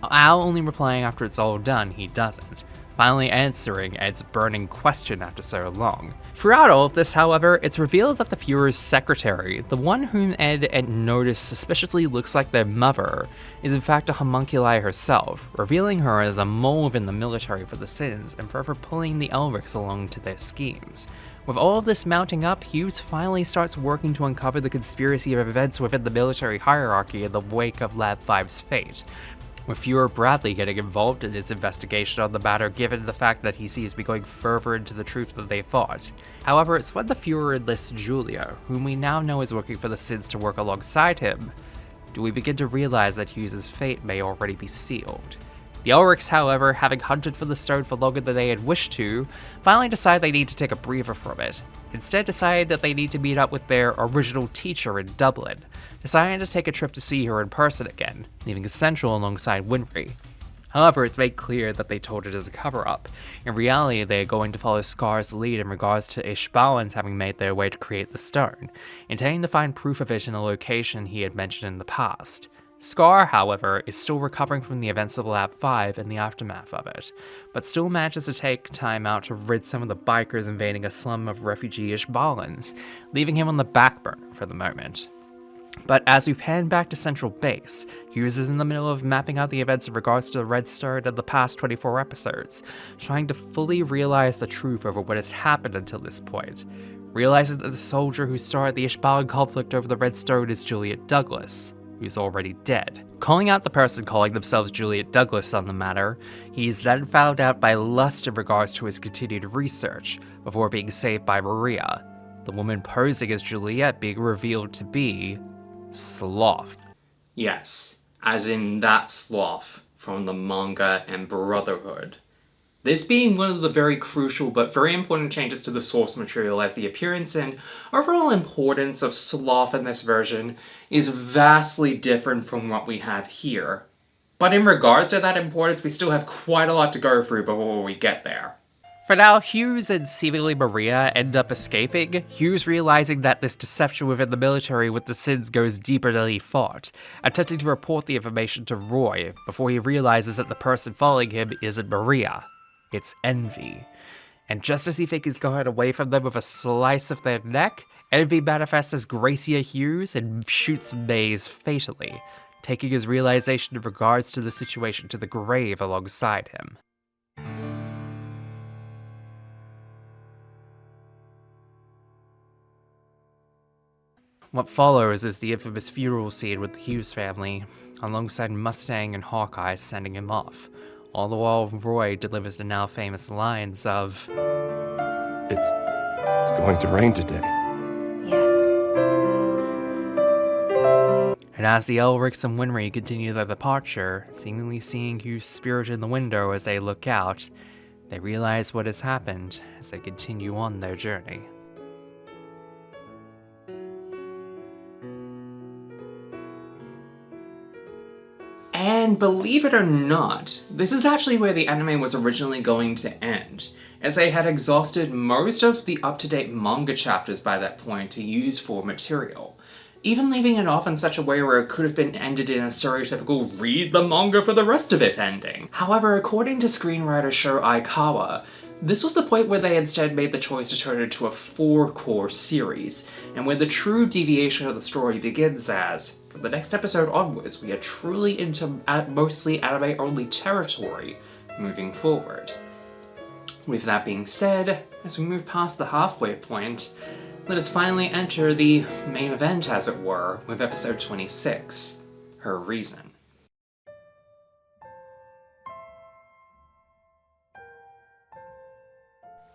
Al only replying after it's all done he doesn't, finally answering Ed's burning question after so long. Throughout all of this, however, it's revealed that the Fuhrer's secretary, the one whom Ed and noticed suspiciously looks like their mother, is in fact a homunculi herself, revealing her as a mole within the military for the Sins and forever pulling the Elrics along to their schemes. With all of this mounting up, Hughes finally starts working to uncover the conspiracy of events within the military hierarchy in the wake of Lab 5's fate, with Fuhrer Bradley getting involved in his investigation on the matter given the fact that he seems to be going further into the truth than they thought. However, it's when the Fuhrer enlists Julia, whom we now know is working for the Sins to work alongside him, do we begin to realize that Hughes' fate may already be sealed. The Ulrichs, however, having hunted for the stone for longer than they had wished to, finally decide they need to take a breather from it. Instead decide that they need to meet up with their original teacher in Dublin, deciding to take a trip to see her in person again, leaving Essential alongside Winry. However, it's made clear that they told it as a cover-up. In reality, they are going to follow Scar's lead in regards to Ishbalans having made their way to create the stone, intending to find proof of it in a location he had mentioned in the past. Scar, however, is still recovering from the events of Lab 5 and the aftermath of it, but still manages to take time out to rid some of the bikers invading a slum of refugee Ishbalans, leaving him on the back burner for the moment. But as we pan back to Central Base, Hughes is in the middle of mapping out the events in regards to the Red Star of the past 24 episodes, trying to fully realize the truth over what has happened until this point, realizing that the soldier who started the Ishbalan conflict over the Red Star is Juliet Douglas, who's already dead. Calling out the person calling themselves Juliet Douglas on the matter, he is then found out by Lust in regards to his continued research, before being saved by Maria, the woman posing as Juliet being revealed to be Sloth. Yes, as in that Sloth from the manga and Brotherhood. This being one of the very crucial but very important changes to the source material, as the appearance and overall importance of Sloth in this version is vastly different from what we have here. But in regards to that importance, we still have quite a lot to go through before we get there. For now, Hughes and seemingly Maria end up escaping, Hughes realizing that this deception within the military with the Sins goes deeper than he thought, attempting to report the information to Roy, before he realizes that the person following him isn't Maria, it's Envy. And just as he thinks he's gotten away from them with a slice of their neck, Envy manifests as Gracia Hughes and shoots Maze fatally, taking his realization in regards to the situation to the grave alongside him. What follows is the infamous funeral scene with the Hughes family, alongside Mustang and Hawkeye sending him off, all the while Roy delivers the now famous lines of, It's going to rain today. Yes. And as the Elrics and Winry continue their departure, seemingly seeing Hughes' spirit in the window as they look out, they realize what has happened as they continue on their journey. And believe it or not, this is actually where the anime was originally going to end, as they had exhausted most of the up-to-date manga chapters by that point to use for material, even leaving it off in such a way where it could have been ended in a stereotypical read the manga for the rest of it ending. However, according to screenwriter Sho Aikawa, this was the point where they instead made the choice to turn it into a 4-core series, and where the true deviation of the story begins as, from the next episode onwards, we are truly into mostly anime-only territory moving forward. With that being said, as we move past the halfway point, let us finally enter the main event, as it were, with episode 26, Her Reason.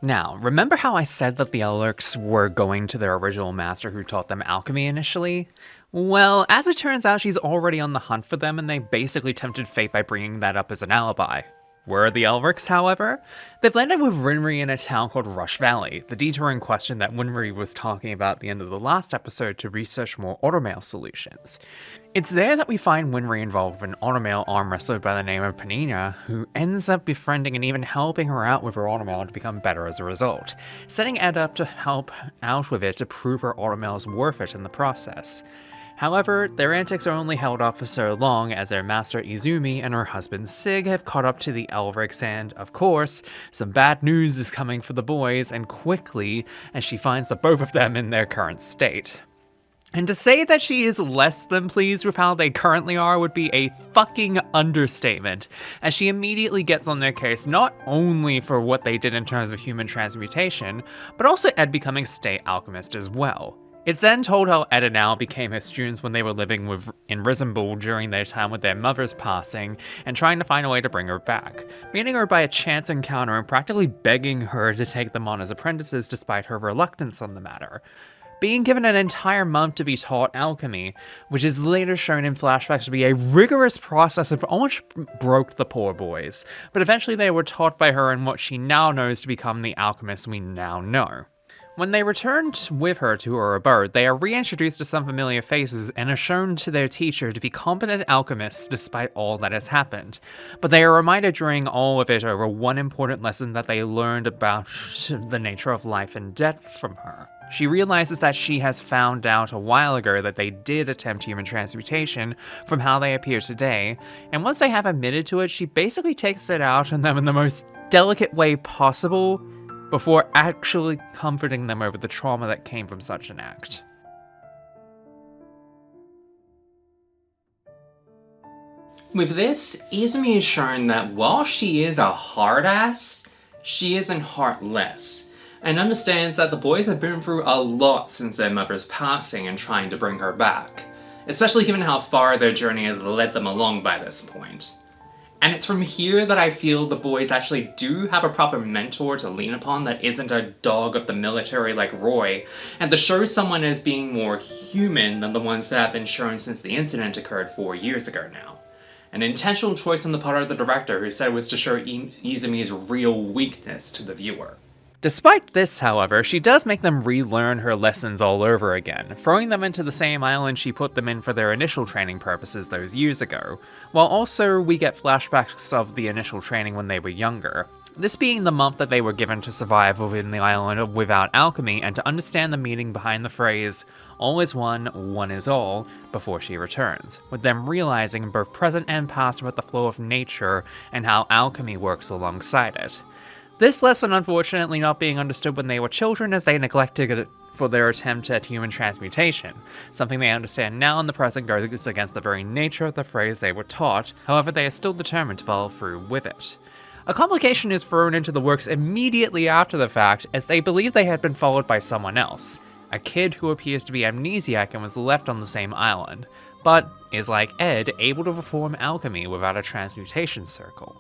Now, remember how I said that the Elrics were going to their original master who taught them alchemy initially? Well, as it turns out, she's already on the hunt for them, and they basically tempted fate by bringing that up as an alibi. Where are the Elrics, however? They've landed with Winry in a town called Rush Valley, the detour in question that Winry was talking about at the end of the last episode to research more automail solutions. It's there that we find Winry involved with an automail arm wrestler by the name of Panina, who ends up befriending and even helping her out with her automail to become better as a result, setting Ed up to help out with it to prove her automail is worth it in the process. However, their antics are only held off for so long as their master Izumi and her husband Sig have caught up to the Elrics, and, of course, some bad news is coming for the boys, and quickly, as she finds the both of them in their current state. And to say that she is less than pleased with how they currently are would be a fucking understatement, as she immediately gets on their case not only for what they did in terms of human transmutation, but also Ed becoming state alchemist as well. It's then told how Ed and Al became her students when they were living in Risenbull during their time with their mother's passing, and trying to find a way to bring her back, meeting her by a chance encounter and practically begging her to take them on as apprentices despite her reluctance on the matter. being given an entire month to be taught alchemy, which is later shown in flashbacks to be a rigorous process that almost broke the poor boys, but eventually they were taught by her in what she now knows to become the alchemist we now know. When they returned with her to her abode, they are reintroduced to some familiar faces and are shown to their teacher to be competent alchemists despite all that has happened. But they are reminded during all of it over one important lesson that they learned about the nature of life and death from her. She realizes that she has found out a while ago that they did attempt human transmutation from how they appear today, and once they have admitted to it, she basically takes it out on them in the most delicate way possible, before actually comforting them over the trauma that came from such an act. With this, Izumi is shown that while she is a hard ass, she isn't heartless, and understands that the boys have been through a lot since their mother's passing and trying to bring her back, especially given how far their journey has led them along by this point. And it's from here that I feel the boys actually do have a proper mentor to lean upon that isn't a dog of the military like Roy, and to show someone as being more human than the ones that have been shown since the incident occurred 4 years ago now. An intentional choice on the part of the director, who said it was to show Izumi's real weakness to the viewer. Despite this, however, she does make them relearn her lessons all over again, throwing them into the same island she put them in for their initial training purposes those years ago, while also we get flashbacks of the initial training when they were younger. This being the month that they were given to survive within the island without alchemy and to understand the meaning behind the phrase, all is one, one is all, before she returns, with them realizing both present and past with the flow of nature and how alchemy works alongside it. This lesson unfortunately not being understood when they were children, as they neglected it for their attempt at human transmutation. Something they understand now in the present goes against the very nature of the phrase they were taught, however they are still determined to follow through with it. A complication is thrown into the works immediately after the fact, as they believe they had been followed by someone else, a kid who appears to be amnesiac and was left on the same island, but is like Ed, able to perform alchemy without a transmutation circle.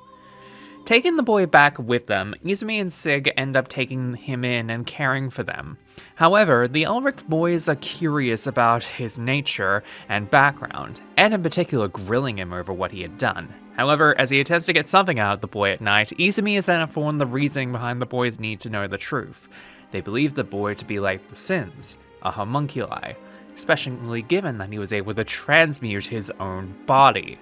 Taking the boy back with them, Izumi and Sig end up taking him in and caring for them. However, the Elric boys are curious about his nature and background, and in particular grilling him over what he had done. However, as he attempts to get something out of the boy at night, Izumi is then informed the reasoning behind the boy's need to know the truth. They believe the boy to be like the Sins, a homunculi, especially given that he was able to transmute his own body.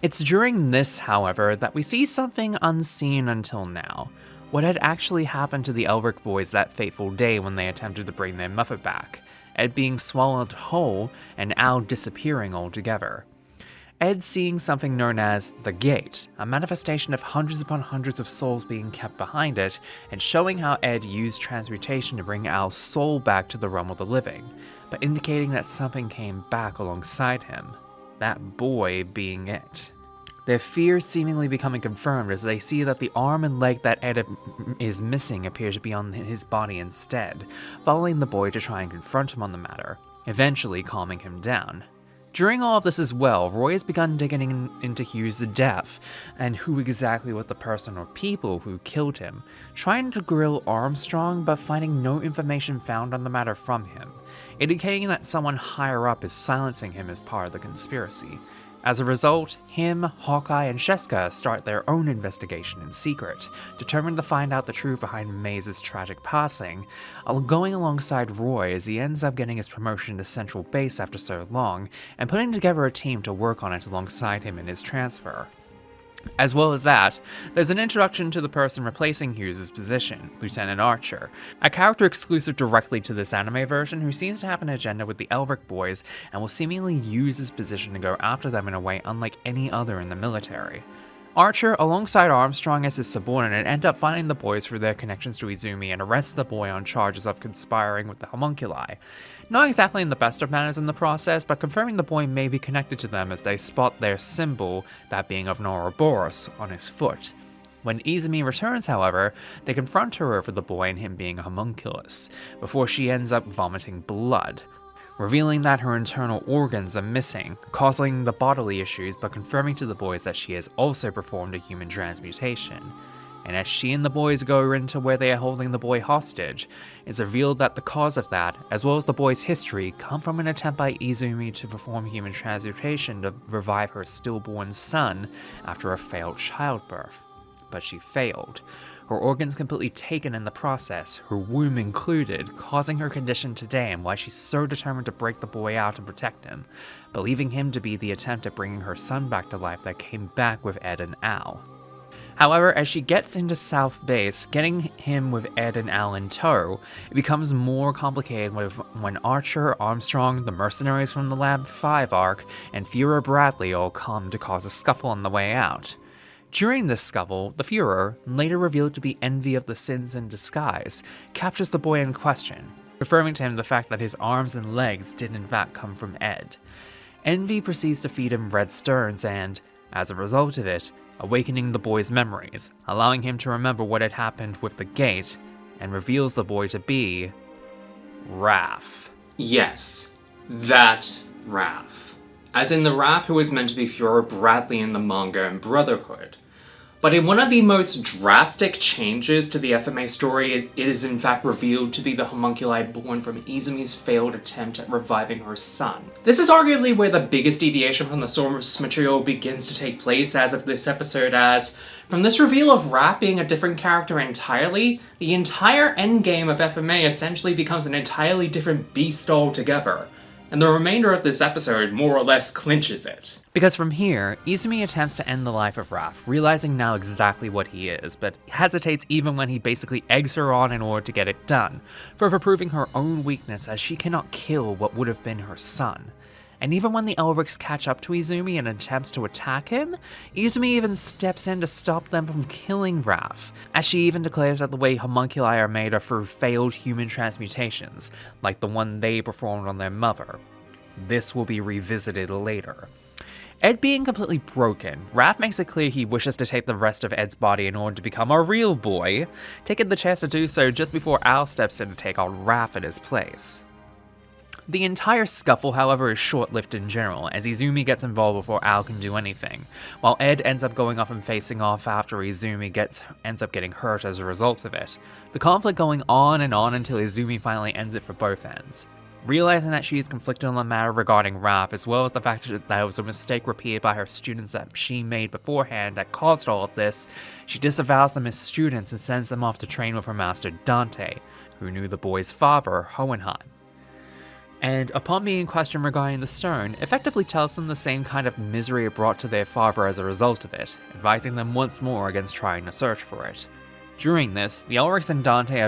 It's during this, however, that we see something unseen until now. What had actually happened to the Elric boys that fateful day when they attempted to bring their mother back. Ed being swallowed whole, and Al disappearing altogether. Ed seeing something known as the Gate, a manifestation of hundreds upon hundreds of souls being kept behind it, and showing how Ed used transmutation to bring Al's soul back to the realm of the living, but indicating that something came back alongside him. That boy being it. Their fears seemingly becoming confirmed as they see that the arm and leg that Ed is missing appear to be on his body instead, following the boy to try and confront him on the matter, eventually calming him down. During all of this as well, Roy has begun digging into Hugh's death, and who exactly was the person or people who killed him, trying to grill Armstrong but finding no information found on the matter from him, indicating that someone higher up is silencing him as part of the conspiracy. As a result, him, Hawkeye, and Sheska start their own investigation in secret, determined to find out the truth behind Maze's tragic passing, going alongside Roy as he ends up getting his promotion to Central Base after so long, and putting together a team to work on it alongside him in his transfer. As well as that, there's an introduction to the person replacing Hughes' position, Lieutenant Archer, a character exclusive directly to this anime version who seems to have an agenda with the Elric boys and will seemingly use his position to go after them in a way unlike any other in the military. Archer, alongside Armstrong as his subordinate, end up finding the boys through their connections to Izumi and arrest the boy on charges of conspiring with the homunculi. Not exactly in the best of manners in the process, but confirming the boy may be connected to them as they spot their symbol, that being of Ouroboros, on his foot. When Izumi returns, however, they confront her over the boy and him being a homunculus, before she ends up vomiting blood, revealing that her internal organs are missing, causing the bodily issues but confirming to the boys that she has also performed a human transmutation. And as she and the boys go into where they are holding the boy hostage, it's revealed that the cause of that, as well as the boy's history, come from an attempt by Izumi to perform human transmutation to revive her stillborn son after a failed childbirth. But she failed. Her organs completely taken in the process, her womb included, causing her condition today and why she's so determined to break the boy out and protect him, believing him to be the attempt at bringing her son back to life that came back with Ed and Al. However, as she gets into South Base, getting him with Ed and Al in tow, it becomes more complicated when Archer, Armstrong, the mercenaries from the Lab 5 arc, and Führer Bradley all come to cause a scuffle on the way out. During this scuffle, the Führer, later revealed to be Envy of the Sins in disguise, captures the boy in question, referring to him the fact that his arms and legs did in fact come from Ed. Envy proceeds to feed him red sterns and, as a result of it, awakening the boy's memories, allowing him to remember what had happened with the gate, and reveals the boy to be Raph. Yes, that Raph. As in the Raph who is meant to be Führer Bradley in the manga and Brotherhood. But in one of the most drastic changes to the FMA story, it is in fact revealed to be the homunculi born from Izumi's failed attempt at reviving her son. This is arguably where the biggest deviation from the source material begins to take place as of this episode, as from this reveal of Raph being a different character entirely, the entire endgame of FMA essentially becomes an entirely different beast altogether. And the remainder of this episode more or less clinches it. Because from here, Izumi attempts to end the life of Raph, realizing now exactly what he is, but hesitates even when he basically eggs her on in order to get it done, further proving her own weakness as she cannot kill what would have been her son. And even when the Elrics catch up to Izumi and attempts to attack him, Izumi even steps in to stop them from killing Raph, as she even declares that the way homunculi are made are through failed human transmutations, like the one they performed on their mother. This will be revisited later. Ed being completely broken, Raph makes it clear he wishes to take the rest of Ed's body in order to become a real boy, taking the chance to do so just before Al steps in to take on Raph in his place. The entire scuffle, however, is short-lived in general, as Izumi gets involved before Al can do anything, while Ed ends up going off and facing off after Izumi ends up getting hurt as a result of it. The conflict going on until Izumi finally ends it for both ends. Realizing that she is conflicted on the matter regarding Raph, as well as the fact that it was a mistake repeated by her students that she made beforehand that caused all of this, she disavows them as students and sends them off to train with her master Dante, who knew the boy's father, Hohenheim. And upon being questioned regarding the stone, effectively tells them the same kind of misery it brought to their father as a result of it, advising them once more against trying to search for it. During this, the Elrics and Dante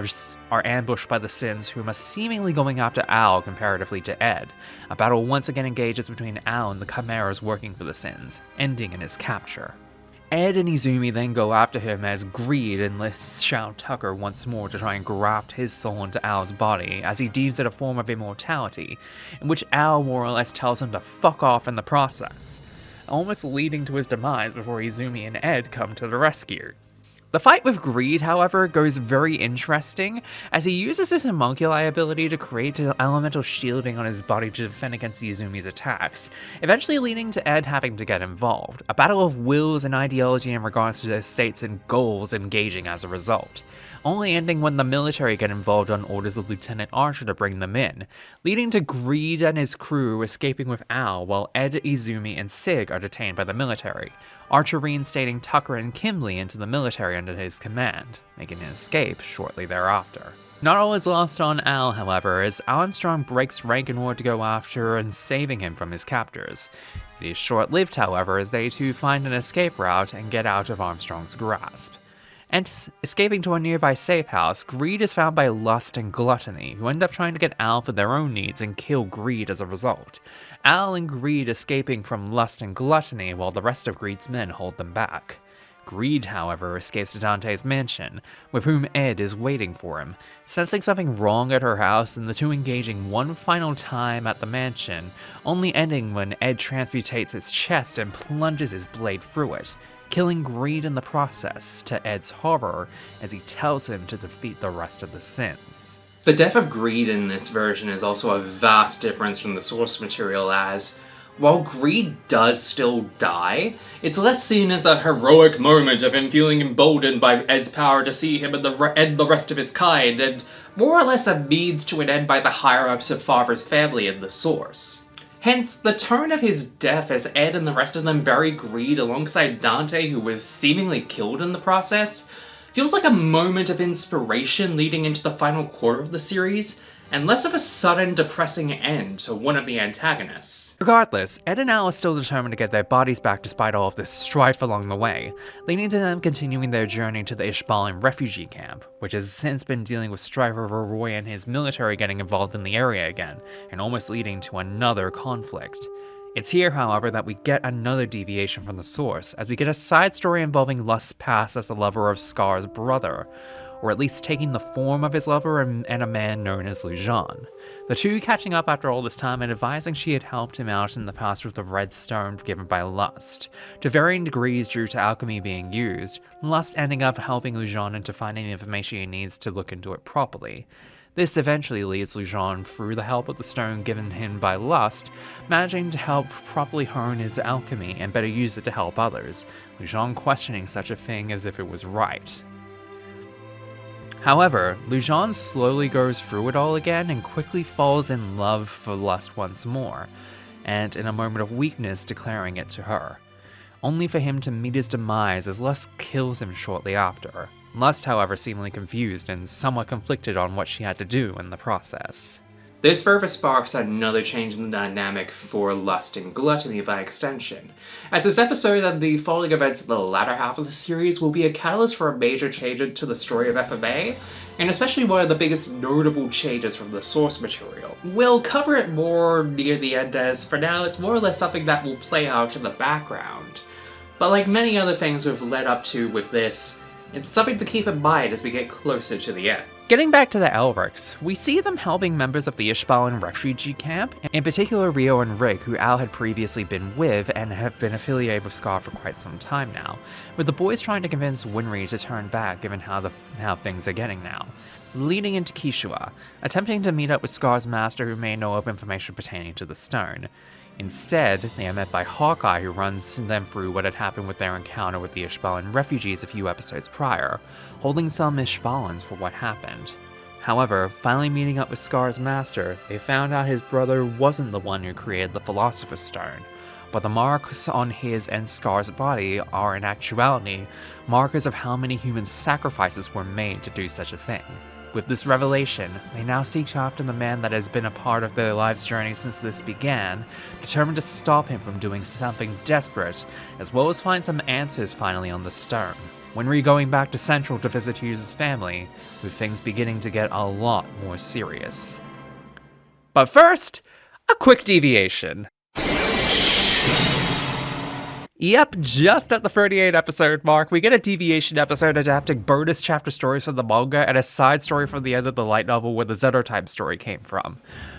are ambushed by the Sins, who are seemingly going after Al comparatively to Ed. A battle once again engages between Al and the Chimeras working for the Sins, ending in his capture. Ed and Izumi then go after him as Greed enlists Shao Tucker once more to try and graft his soul into Al's body, as he deems it a form of immortality, in which Al more or less tells him to fuck off in the process, almost leading to his demise before Izumi and Ed come to the rescue. The fight with Greed, however, goes very interesting, as he uses his homunculi ability to create an elemental shielding on his body to defend against Izumi's attacks, eventually leading to Ed having to get involved, a battle of wills and ideology in regards to their states and goals engaging as a result, only ending when the military get involved on orders of Lieutenant Archer to bring them in, leading to Greed and his crew escaping with Al while Ed, Izumi, and Sig are detained by the military, Archer reinstating Tucker and Kimberly into the military under his command, making an escape shortly thereafter. Not all is lost on Al, however, as Armstrong breaks rank in order to go after and saving him from his captors. It is short-lived, however, as they too find an escape route and get out of Armstrong's grasp. And escaping to a nearby safe house, Greed is found by Lust and Gluttony, who end up trying to get Al for their own needs and kill Greed as a result. Al and Greed escaping from Lust and Gluttony while the rest of Greed's men hold them back. Greed, however, escapes to Dante's mansion, with whom Ed is waiting for him, sensing something wrong at her house and the two engaging one final time at the mansion, only ending when Ed transmutates his chest and plunges his blade through it, killing Greed in the process, to Ed's horror, as he tells him to defeat the rest of the Sins. The death of Greed in this version is also a vast difference from the source material, as While Greed does still die, it's less seen as a heroic moment of him feeling emboldened by Ed's power to see him and the rest of his kind, and more or less a means to an end by the higher-ups of Father's family in the source. Hence, the tone of his death as Ed and the rest of them bury Greed alongside Dante, who was seemingly killed in the process, feels like a moment of inspiration leading into the final quarter of the series, and less of a sudden, depressing end to one of the antagonists. Regardless, Ed and Al are still determined to get their bodies back despite all of this strife along the way, leading to them continuing their journey to the Ishbalan refugee camp, which has since been dealing with strife over Roy and his military getting involved in the area again, and almost leading to another conflict. It's here, however, that we get another deviation from the source, as we get a side story involving Lust's past as the lover of Scar's brother, or at least taking the form of his lover and a man known as Lujan. The two catching up after all this time and advising she had helped him out in the past with the red stone given by Lust, to varying degrees due to alchemy being used, Lust ending up helping Lujan into finding the information he needs to look into it properly. This eventually leads Lujan, through the help of the stone given him by Lust, managing to help properly hone his alchemy and better use it to help others, Lujan questioning such a thing as if it was right. However, Lujan slowly goes through it all again and quickly falls in love for Lust once more, and in a moment of weakness declaring it to her, only for him to meet his demise as Lust kills him shortly after. Lust, however, seemingly confused and somewhat conflicted on what she had to do in the process. This further sparks another change in the dynamic for Lust and Gluttony by extension, as this episode and the following events in the latter half of the series will be a catalyst for a major change to the story of FMA, and especially one of the biggest notable changes from the source material. We'll cover it more near the end, as for now it's more or less something that will play out in the background. But like many other things we've led up to with this, it's something to keep in mind as we get closer to the end. Getting back to the Elrics, we see them helping members of the Ishbalan refugee camp, in particular Rio and Rick, who Al had previously been with and have been affiliated with Scar for quite some time now, with the boys trying to convince Winry to turn back given how things are getting now. Leading into Kishua, attempting to meet up with Scar's master who may know of information pertaining to the stone. Instead, they are met by Hawkeye, who runs them through what had happened with their encounter with the Ishbalan refugees a few episodes prior, holding some Ishbalans for what happened. However, finally meeting up with Scar's master, they found out his brother wasn't the one who created the Philosopher's Stone, but the marks on his and Scar's body are in actuality markers of how many human sacrifices were made to do such a thing. With this revelation, they now seek after the man that has been a part of their lives' journey since this began, determined to stop him from doing something desperate, as well as find some answers finally on the stone. Winry going back to Central to visit Hughes' family, with things beginning to get a lot more serious. But first, a quick deviation. Yep, just at the 38 episode mark, we get a deviation episode adapting bonus chapter stories from the manga and a side story from the end of the light novel where the Xenotype story came from.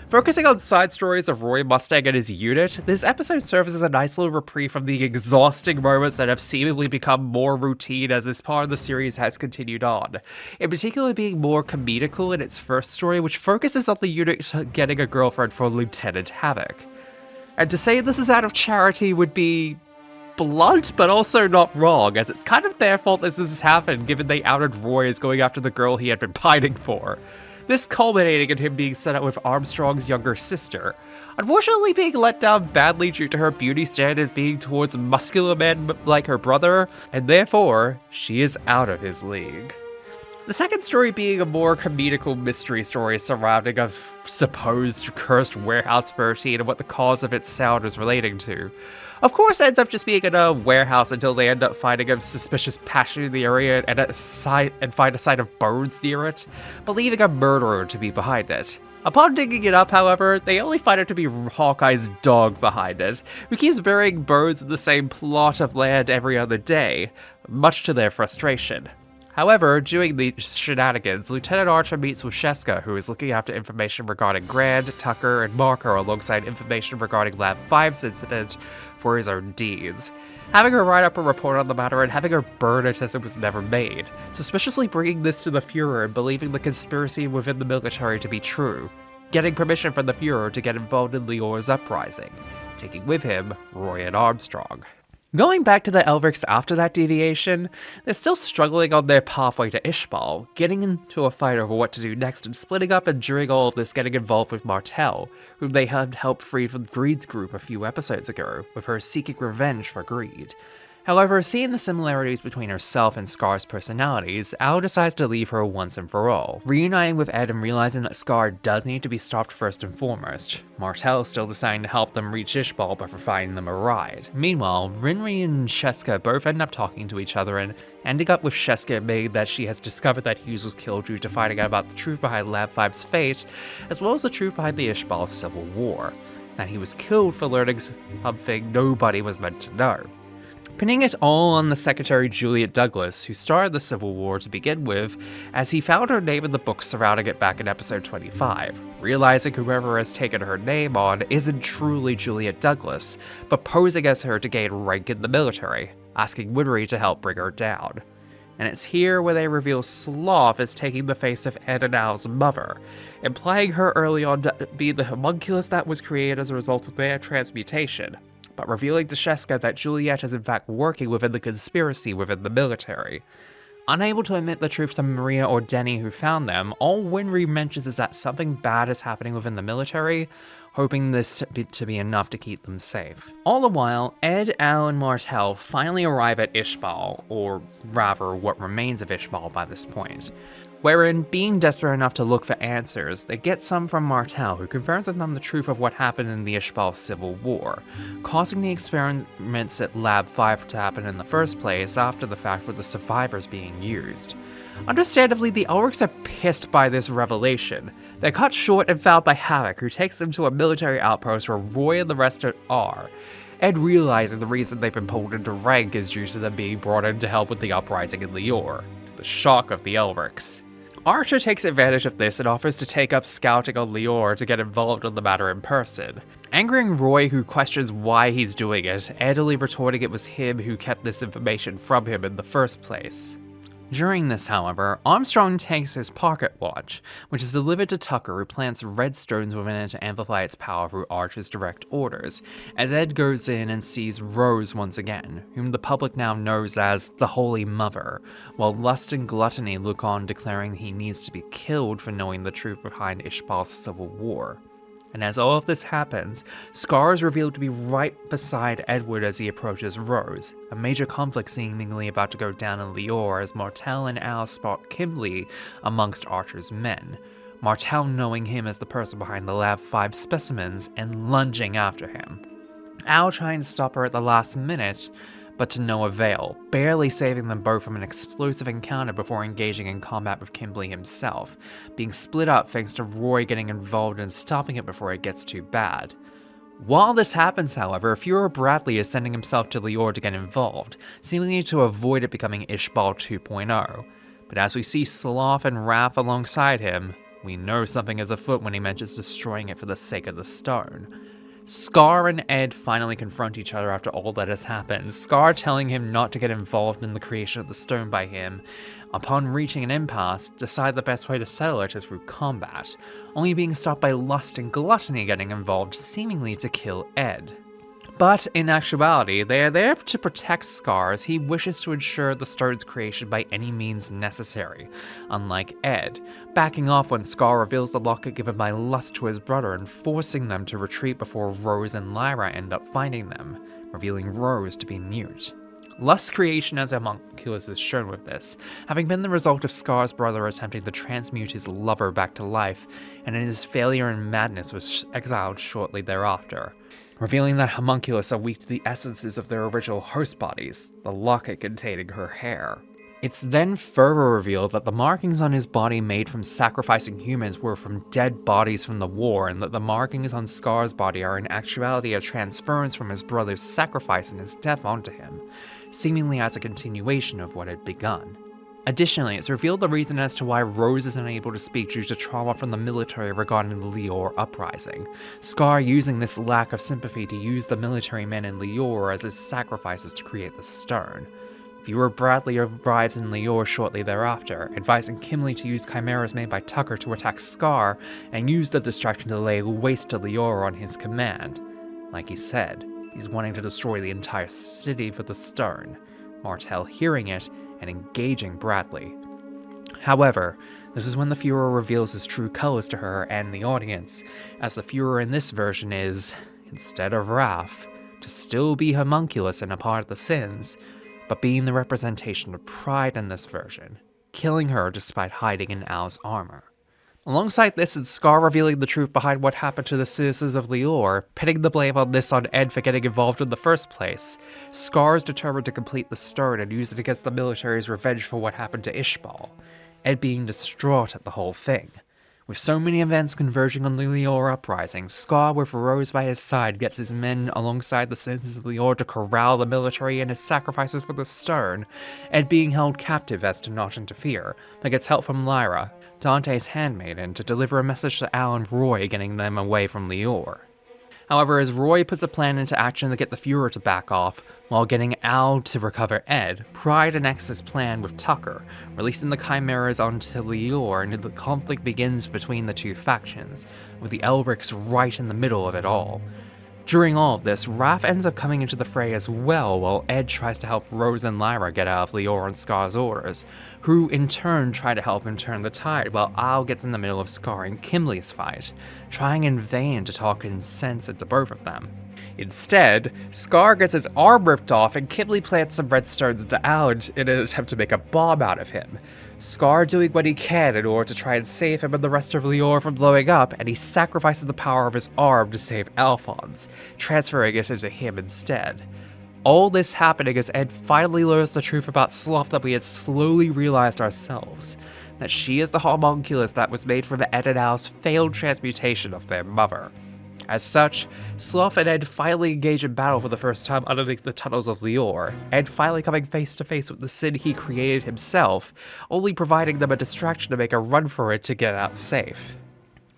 Focusing on side stories of Roy Mustang and his unit, this episode serves as a nice little reprieve from the exhausting moments that have seemingly become more routine as this part of the series has continued on, in particular being more comedical in its first story, which focuses on the unit getting a girlfriend for Lieutenant Havoc. And to say this is out of charity would be blunt, but also not wrong, as it's kind of their fault that this has happened, given they outed Roy as going after the girl he had been pining for. This culminating in him being set up with Armstrong's younger sister, unfortunately being let down badly due to her beauty standards being towards muscular men like her brother, and therefore, she is out of his league. The second story being a more comedical mystery story surrounding a supposed cursed warehouse 13 and what the cause of its sound is relating to. Of course, ends up just being in a warehouse until they end up finding a suspicious patch in the area and find a site of bones near it, believing a murderer to be behind it. Upon digging it up, however, they only find it to be Hawkeye's dog behind it, who keeps burying bones in the same plot of land every other day, much to their frustration. However, during the shenanigans, Lieutenant Archer meets with Sheska, who is looking after information regarding Grand, Tucker, and Marker alongside information regarding Lab 5's incident for his own deeds. Having her write up a report on the matter and having her burn it as it was never made, suspiciously bringing this to the Fuhrer and believing the conspiracy within the military to be true. getting permission from the Fuhrer to get involved in Lior's uprising, taking with him Roy and Armstrong. Going back to the Elrics after that deviation, they're still struggling on their pathway to Ishbal, getting into a fight over what to do next and splitting up, and during all of this getting involved with Martel, whom they had helped free from Greed's group a few episodes ago, with her seeking revenge for Greed. However, seeing the similarities between herself and Scar's personalities, Al decides to leave her once and for all, reuniting with Ed and realizing that Scar does need to be stopped first and foremost. Martel still deciding to help them reach Ishbal by providing them a ride. Meanwhile, Rinri and Sheska both end up talking to each other and ending up with Sheska admitting that she has discovered that Hughes was killed due to finding out about the truth behind Lab 5's fate, as well as the truth behind the Ishbal Civil War, that he was killed for learning something nobody was meant to know. Pinning it all on the secretary Juliet Douglas, who started the Civil War to begin with, as he found her name in the books surrounding it back in episode 25, realizing whoever has taken her name on isn't truly Juliet Douglas, but posing as her to gain rank in the military, asking Winry to help bring her down. And it's here where they reveal Sloth is taking the face of Ed and Al's mother, implying her early on to be the homunculus that was created as a result of their transmutation, but revealing to Sheska that Juliet is in fact working within the conspiracy within the military. Unable to admit the truth to Maria or Denny who found them, all Winry mentions is that something bad is happening within the military, hoping this to be enough to keep them safe. All the while, Ed, Al, and Martel finally arrive at Ishbal, or rather what remains of Ishbal by this point, wherein, being desperate enough to look for answers, they get some from Martel, who confirms with them the truth of what happened in the Ishbal Civil War, causing the experiments at Lab 5 to happen in the first place after the fact with the survivors being used. Understandably, the Elrics are pissed by this revelation. They're cut short and found by Havoc, who takes them to a military outpost where Roy and the rest are. Ed realizing the reason they've been pulled into rank is due to them being brought in to help with the uprising in Lior, to the shock of the Elrics. Archer takes advantage of this and offers to take up scouting on Lior to get involved in the matter in person. Angering Roy, who questions why he's doing it, edily retorting it was him who kept this information from him in the first place. During this, however, Armstrong takes his pocket watch, which is delivered to Tucker, who plants red stones within it to amplify its power through Archer's direct orders, as Ed goes in and sees Rose once again, whom the public now knows as the Holy Mother, while Lust and Gluttony look on, declaring he needs to be killed for knowing the truth behind Ishbal's Civil War. And as all of this happens, Scar is revealed to be right beside Edward as he approaches Rose, a major conflict seemingly about to go down in Lior as Martel and Al spot Kimberly amongst Archer's men, Martel knowing him as the person behind the Lab 5 specimens and lunging after him. Al trying to stop her at the last minute, but to no avail, barely saving them both from an explosive encounter before engaging in combat with Kimberly himself, being split up thanks to Roy getting involved and stopping it before it gets too bad. While this happens, however, Fuhrer Bradley is sending himself to Lior to get involved, seemingly to avoid it becoming Ishbal 2.0. But as we see Sloth and Wrath alongside him, we know something is afoot when he mentions destroying it for the sake of the stone. Scar and Ed finally confront each other after all that has happened, Scar telling him not to get involved in the creation of the stone by him. Upon reaching an impasse, decide the best way to settle it is through combat, only being stopped by Lust and Gluttony getting involved, seemingly to kill Ed. But in actuality, they are there to protect Scar as he wishes to ensure the stone's creation by any means necessary, unlike Ed, backing off when Scar reveals the locket given by Lust to his brother and forcing them to retreat before Rose and Lyra end up finding them, revealing Rose to be mute. Lust's creation as a homunculus is shown with this, having been the result of Scar's brother attempting to transmute his lover back to life, and in his failure and madness was exiled shortly thereafter, revealing that homunculus are weak to the essences of their original host bodies, the locket containing her hair. It's then further revealed that the markings on his body made from sacrificing humans were from dead bodies from the war, and that the markings on Scar's body are in actuality a transference from his brother's sacrifice and his death onto him, seemingly as a continuation of what had begun. Additionally, it's revealed the reason as to why Rose is unable to speak due to trauma from the military regarding the Lior uprising, Scar using this lack of sympathy to use the military men in Lior as his sacrifices to create the stone. Viewer Bradley arrives in Lior shortly thereafter, advising Kimberly to use chimeras made by Tucker to attack Scar and use the distraction to lay waste to Lior on his command. Like he said, he's wanting to destroy the entire city for the Stern, Martell hearing it and engaging Bradley. However, this is when the Fuhrer reveals his true colors to her and the audience, as the Fuhrer in this version is, instead of Raph, to still be homunculus and a part of the sins, but being the representation of pride in this version, killing her despite hiding in Al's armor. Alongside this is Scar revealing the truth behind what happened to the citizens of Lior, pinning the blame on this on Ed for getting involved in the first place. Scar is determined to complete the Stern and use it against the military's revenge for what happened to Ishbal, Ed being distraught at the whole thing. With so many events converging on the Lior uprising, Scar, with Rose by his side, gets his men alongside the citizens of Lior to corral the military and his sacrifices for the Stern, Ed being held captive as to not interfere, but gets help from Lyra, Dante's handmaiden, to deliver a message to Al and Roy, getting them away from Lior. However, as Roy puts a plan into action to get the Fuhrer to back off, while getting Al to recover Ed, Pride enacts his plan with Tucker, releasing the Chimeras onto Lior, and the conflict begins between the two factions, with the Elrics right in the middle of it all. During all of this, Raph ends up coming into the fray as well, while Ed tries to help Rose and Lyra get out of Lior and Scar's orders, who in turn try to help him turn the tide, while Al gets in the middle of Scar and Kimberly's fight, trying in vain to talk sense into both of them. Instead, Scar gets his arm ripped off and Kimberly plants some redstones into Al in an attempt to make a bomb out of him. Scar doing what he can in order to try and save him and the rest of Lior from blowing up, and he sacrifices the power of his arm to save Alphonse, transferring it into him instead. All this happening as Ed finally learns the truth about Sloth that we had slowly realized ourselves, that she is the homunculus that was made from Ed and Al's failed transmutation of their mother. As such, Sloth and Ed finally engage in battle for the first time underneath the tunnels of Lior, Ed finally coming face to face with the sin he created himself, only providing them a distraction to make a run for it to get out safe.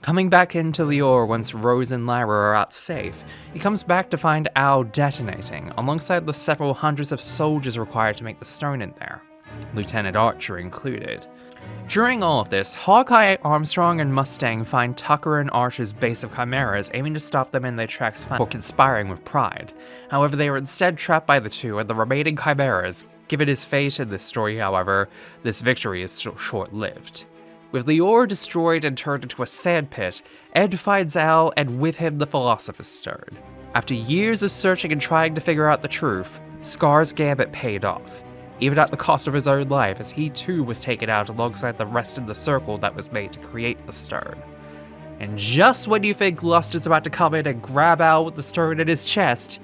Coming back into Lior once Rose and Lyra are out safe, he comes back to find Al detonating, alongside the several hundreds of soldiers required to make the stone in there, Lieutenant Archer included. During all of this, Hawkeye, Armstrong, and Mustang find Tucker and Archer's base of chimeras, aiming to stop them in their tracks for conspiring with Pride. However, they are instead trapped by the two and the remaining chimeras. Given his fate in this story, however, this victory is short-lived. With Lior destroyed and turned into a sandpit, Ed finds Al and with him the Philosopher's Stone. After years of searching and trying to figure out the truth, Scar's gambit paid off, even at the cost of his own life, as he too was taken out alongside the rest of the circle that was made to create the Stern. And just when you think Lust is about to come in and grab Al with the Stern in his chest,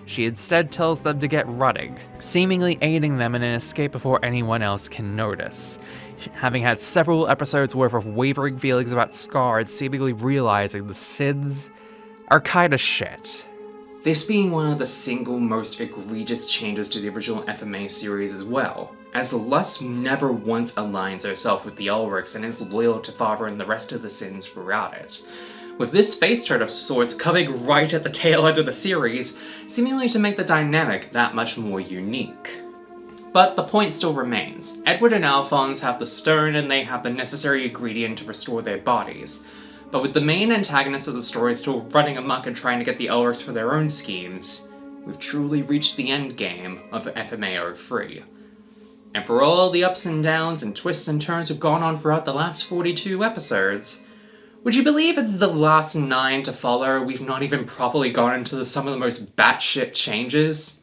she instead tells them to get running, seemingly aiding them in an escape before anyone else can notice. Having had several episodes worth of wavering feelings about Scar and seemingly realizing the sins are kinda shit. This being one of the single most egregious changes to the original FMA series as well, as Lust never once aligns herself with the Elrics and is loyal to Father and the rest of the sins throughout it, with this face turn of sorts coming right at the tail end of the series, seemingly to make the dynamic that much more unique. But the point still remains. Edward and Alphonse have the Stern and they have the necessary ingredient to restore their bodies. But with the main antagonist of the story still running amok and trying to get the Elrics for their own schemes, we've truly reached the end game of FMA 03. And for all the ups and downs and twists and turns we've gone on throughout the last 42 episodes, would you believe in the last 9 to follow we've not even properly gone into some of the most batshit changes?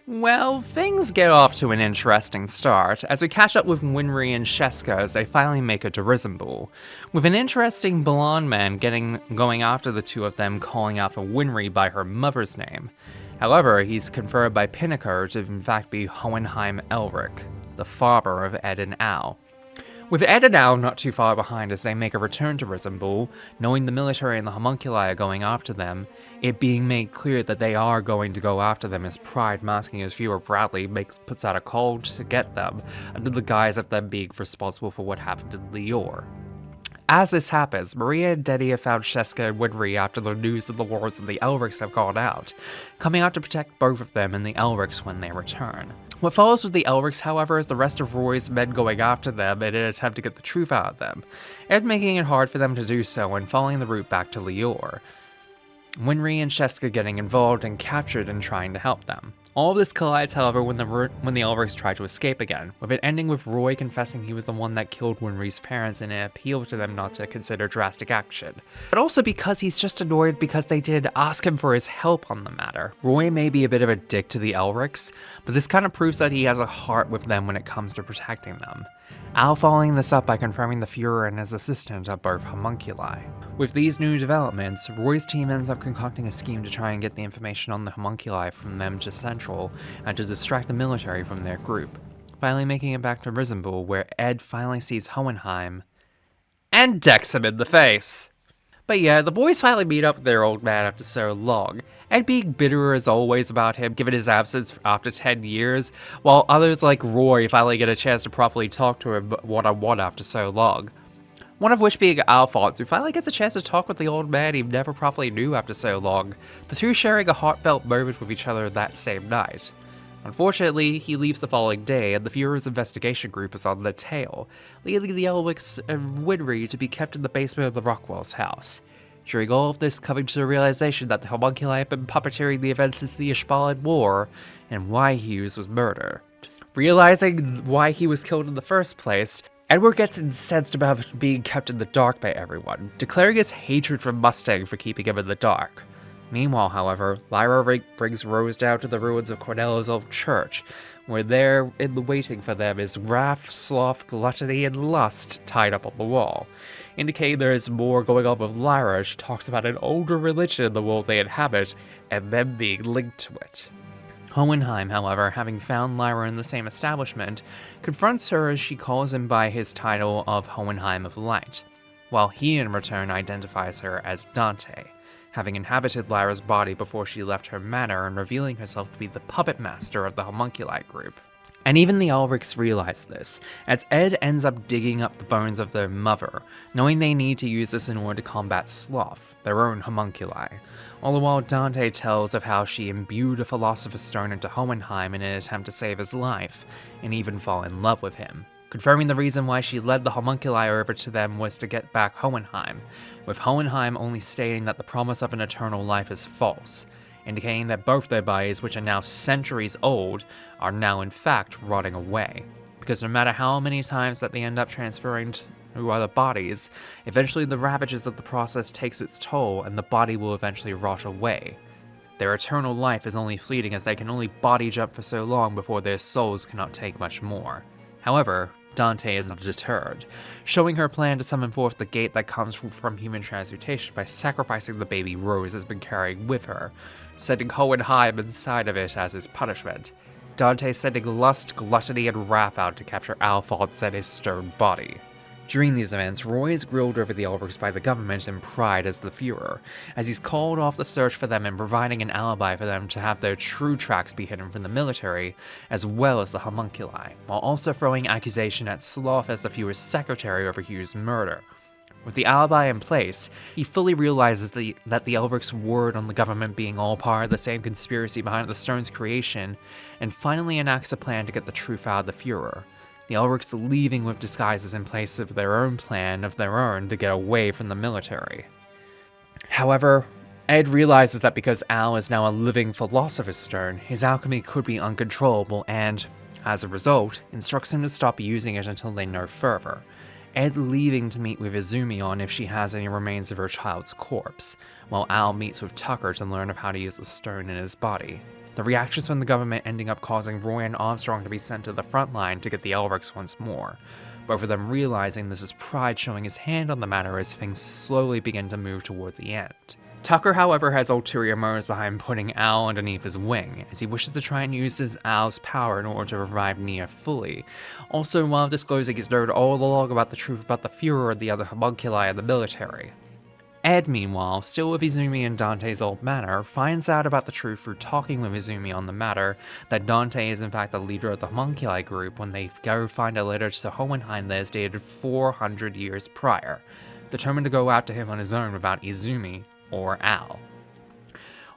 Well, things get off to an interesting start, as we catch up with Winry and Sheska as they finally make it to Risenbull, with an interesting blonde man going after the two of them, calling out for Winry by her mother's name. However, he's conferred by Pinnaker to in fact be Hohenheim Elric, the father of Ed and Al. With Ed and Al not too far behind as they make a return to Risenbull, knowing the military and the homunculi are going after them, it being made clear that they are going to go after them as Pride, masking as Viewer Bradley, puts out a call to get them, under the guise of them being responsible for what happened in Lior. As this happens, Maria and Denny have found Sheska and Winry after the news of the Lords of the Elrics have gone out, coming out to protect both of them and the Elrics when they return. What follows with the Elrics, however, is the rest of Roy's men going after them in an attempt to get the truth out of them, and making it hard for them to do so and following the route back to Lior. Winry and Sheska getting involved and captured and trying to help them. All of this collides, however, when the Elrics try to escape again, with it ending with Roy confessing he was the one that killed Winry's parents in an appeal to them not to consider drastic action. But also because he's just annoyed because they did ask him for his help on the matter. Roy may be a bit of a dick to the Elrics, but this kind of proves that he has a heart with them when it comes to protecting them. Al following this up by confirming the Fuhrer and his assistant are both homunculi. With these new developments, Roy's team ends up concocting a scheme to try and get the information on the homunculi from them to Central and to distract the military from their group, finally making it back to Risenbull where Ed finally sees Hohenheim and decks him in the face. But yeah, the boys finally meet up with their old man after so long, Ed being bitter as always about him given his absence after 10 years, while others like Roy finally get a chance to properly talk to him one-on-one after so long. One of which being Alphonse, who finally gets a chance to talk with the old man he never properly knew after so long, the two sharing a heartfelt moment with each other that same night. Unfortunately, he leaves the following day, and the Fuhrer's investigation group is on their tail, leaving the Elrics and Winry to be kept in the basement of the Rockwell's house. During all of this, coming to the realization that the homunculi have been puppeteering the events since the Ishbalan War, and why Hughes was murdered. Realizing why he was killed in the first place, Edward gets incensed about being kept in the dark by everyone, declaring his hatred for Mustang for keeping him in the dark. Meanwhile, however, Lyra brings Rose down to the ruins of Cornella's old church, where there in the waiting for them is wrath, sloth, gluttony, and lust tied up on the wall, indicating there is more going on with Lyra as she talks about an older religion in the world they inhabit, and them being linked to it. Hohenheim, however, having found Lyra in the same establishment, confronts her as she calls him by his title of Hohenheim of Light, while he in return identifies her as Dante, having inhabited Lyra's body before she left her manor and revealing herself to be the puppet master of the homunculi group. And even the Elrics realize this, as Ed ends up digging up the bones of their mother, knowing they need to use this in order to combat Sloth, their own homunculi. All the while Dante tells of how she imbued a Philosopher's Stone into Hohenheim in an attempt to save his life, and even fall in love with him, confirming the reason why she led the homunculi over to them was to get back Hohenheim, with Hohenheim only stating that the promise of an eternal life is false, indicating that both their bodies, which are now centuries old, are now in fact rotting away. Because no matter how many times that they end up transferring to other bodies, eventually the ravages of the process takes its toll and the body will eventually rot away. Their eternal life is only fleeting as they can only body jump for so long before their souls cannot take much more. However, Dante is not deterred, showing her plan to summon forth the gate that comes from human transmutation by sacrificing the baby Rose has been carrying with her, sending Hohenheim inside of it as his punishment. Dante sending lust, gluttony, and wrath out to capture Alphonse and his stone body. During these events, Roy is grilled over the Elrics by the government and Pride as the Fuhrer, as he's called off the search for them and providing an alibi for them to have their true tracks be hidden from the military, as well as the homunculi, while also throwing accusation at Sloth as the Fuhrer's secretary over Hughes' murder. With the alibi in place, he fully realizes that the Elrics' word on the government being all part of the same conspiracy behind the Stone's creation, and finally enacts a plan to get the truth out of the Fuhrer. The Elrics leaving with disguises in place of their own plan of their own to get away from the military. However, Ed realizes that because Al is now a living Philosopher's Stone, his alchemy could be uncontrollable and, as a result, instructs him to stop using it until they know further. Ed leaving to meet with Izumi on if she has any remains of her child's corpse, while Al meets with Tucker to learn of how to use the stone in his body. The reactions from the government ending up causing Roy and Armstrong to be sent to the front line to get the Elrics once more, both of them realizing this is Pride showing his hand on the matter as things slowly begin to move toward the end. Tucker, however, has ulterior motives behind putting Al underneath his wing, as he wishes to try and use Al's power in order to revive Nia fully, also while disclosing he's known all along about the truth about the Fuhrer and the other homunculi in the military. Ed, meanwhile, still with Izumi in Dante's old manor, finds out about the truth through talking with Izumi on the matter that Dante is in fact the leader of the homunculi group when they go find a letter to Hohenheim that is dated 400 years prior, determined to go after him on his own without Izumi or Al.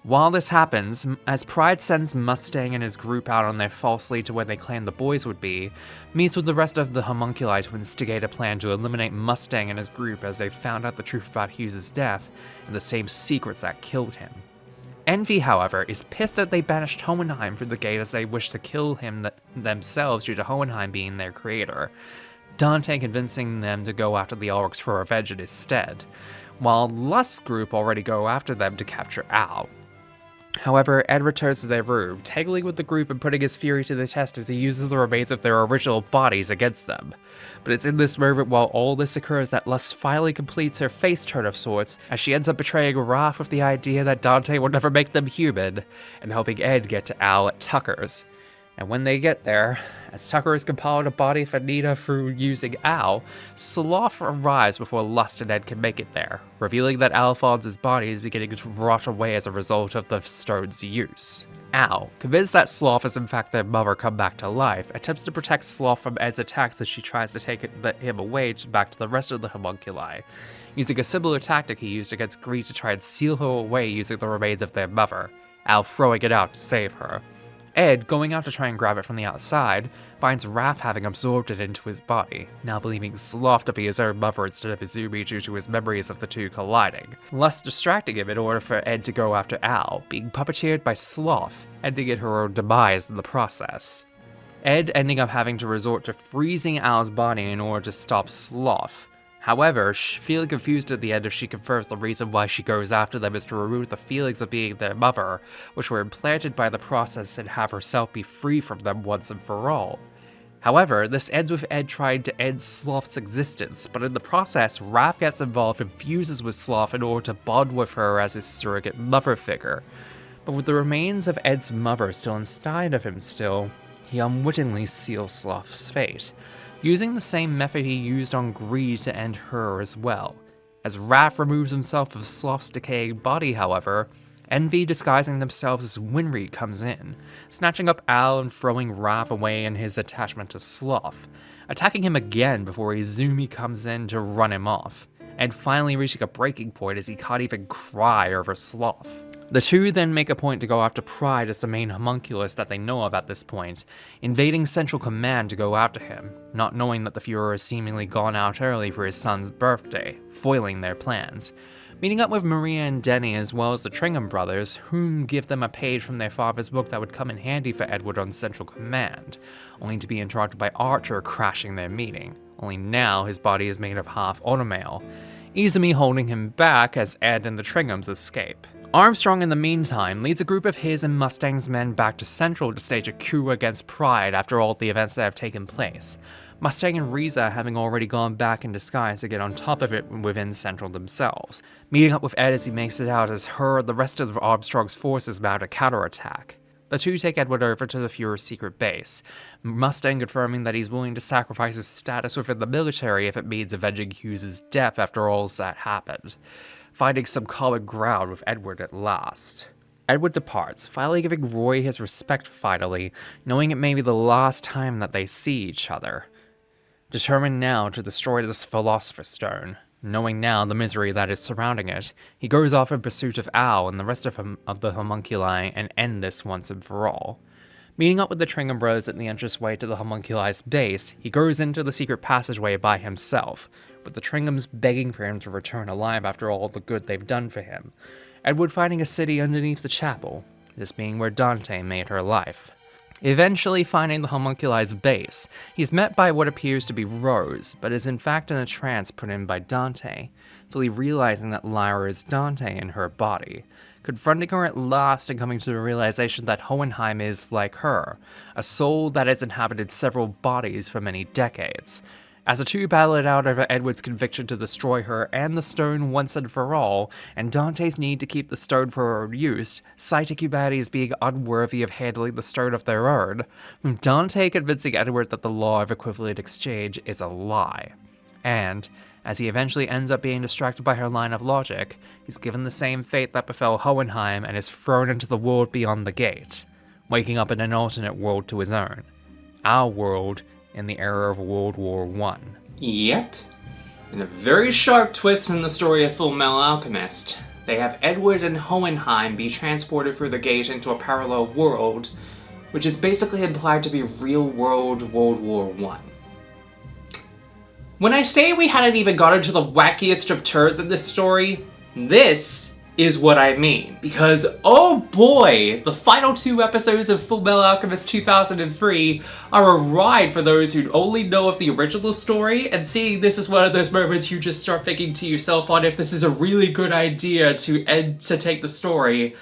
While this happens, as Pride sends Mustang and his group out on their false lead to where they claim the boys would be, meets with the rest of the homunculi to instigate a plan to eliminate Mustang and his group as they found out the truth about Hughes' death and the same secrets that killed him. Envy, however, is pissed that they banished Hohenheim through the gate as they wish to kill him themselves due to Hohenheim being their creator, Dante convincing them to go after the Ulrichs for revenge instead, while Lust's group already go after them to capture Al. However, Ed returns to their room, tangling with the group and putting his fury to the test as he uses the remains of their original bodies against them. But it's in this moment while all this occurs that Lust finally completes her face turn of sorts, as she ends up betraying Raph with the idea that Dante will never make them human, and helping Ed get to Al at Tucker's. And when they get there, as Tucker is compiled a body for Nita through using Al, Sloth arrives before Lust and Ed can make it there, revealing that Alphonse's body is beginning to rot away as a result of the stone's use. Al, convinced that Sloth is in fact their mother come back to life, attempts to protect Sloth from Ed's attacks as she tries to take him away back to the rest of the homunculi, using a similar tactic he used against Greed to try and seal her away using the remains of their mother, Al throwing it out to save her. Ed, going out to try and grab it from the outside, finds Raph having absorbed it into his body, now believing Sloth to be his own mother instead of Izumi due to his memories of the two colliding, Lust distracting him in order for Ed to go after Al, being puppeteered by Sloth, ending in her own demise in the process. Ed ending up having to resort to freezing Al's body in order to stop Sloth. However, feeling confused at the end as she confirms the reason why she goes after them is to remove the feelings of being their mother, which were implanted by the process, and have herself be free from them once and for all. However, this ends with Ed trying to end Sloth's existence, but in the process, Raph gets involved and fuses with Sloth in order to bond with her as his surrogate mother figure. But with the remains of Ed's mother still inside of him he unwittingly seals Sloth's fate, using the same method he used on Greed to end her as well. As Raph removes himself of Sloth's decaying body, however, Envy disguising themselves as Winry comes in, snatching up Al and throwing Raph away in his attachment to Sloth, attacking him again before Izumi comes in to run him off, and finally reaching a breaking point as he can't even cry over Sloth. The two then make a point to go after Pride as the main homunculus that they know of at this point, invading Central Command to go after him, not knowing that the Fuhrer has seemingly gone out early for his son's birthday, foiling their plans. Meeting up with Maria and Denny as well as the Tringham brothers, whom give them a page from their father's book that would come in handy for Edward on Central Command, only to be interrupted by Archer crashing their meeting, only now his body is made of half automail, Izumi holding him back as Ed and the Tringhams escape. Armstrong, in the meantime, leads a group of his and Mustang's men back to Central to stage a coup against Pride after all the events that have taken place, Mustang and Riza having already gone back in disguise to get on top of it within Central themselves, meeting up with Ed as he makes it out as her and the rest of Armstrong's forces mount a counterattack. The two take Edward over to the Fuhrer's secret base, Mustang confirming that he's willing to sacrifice his status within the military if it means avenging Hughes' death after all that happened, finding some common ground with Edward at last. Edward departs, finally giving Roy his respect finally, knowing it may be the last time that they see each other. Determined now to destroy this Philosopher's Stone, knowing now the misery that is surrounding it, he goes off in pursuit of Al and the rest of the homunculi and end this once and for all. Meeting up with the Tringham Bros at the entranceway to the homunculi's base, he goes into the secret passageway by himself, with the Tringhams begging for him to return alive after all the good they've done for him, Edward finding a city underneath the chapel, this being where Dante made her life. Eventually finding the homunculi's base, he's met by what appears to be Rose, but is in fact in a trance put in by Dante, fully realizing that Lyra is Dante in her body, confronting her at last and coming to the realization that Hohenheim is, like her, a soul that has inhabited several bodies for many decades. As the two battle it out over Edward's conviction to destroy her and the stone once and for all, and Dante's need to keep the stone for her own use, citing humanity as being unworthy of handling the stone of their own, Dante convincing Edward that the law of equivalent exchange is a lie. And, as he eventually ends up being distracted by her line of logic, he's given the same fate that befell Hohenheim and is thrown into the world beyond the gate, waking up in an alternate world to his own. Our world in the era of World War I. Yep. In a very sharp twist from the story of Fullmetal Alchemist, they have Edward and Hohenheim be transported through the gate into a parallel world, which is basically implied to be real-world World War I. When I say we hadn't even gotten to the wackiest of turns in this story, this is what I mean. Because, oh boy, the final 2 episodes of Fullmetal Alchemist 2003 are a ride for those who only know of the original story, and seeing this is one of those moments you just start thinking to yourself on if this is a really good idea to take the story.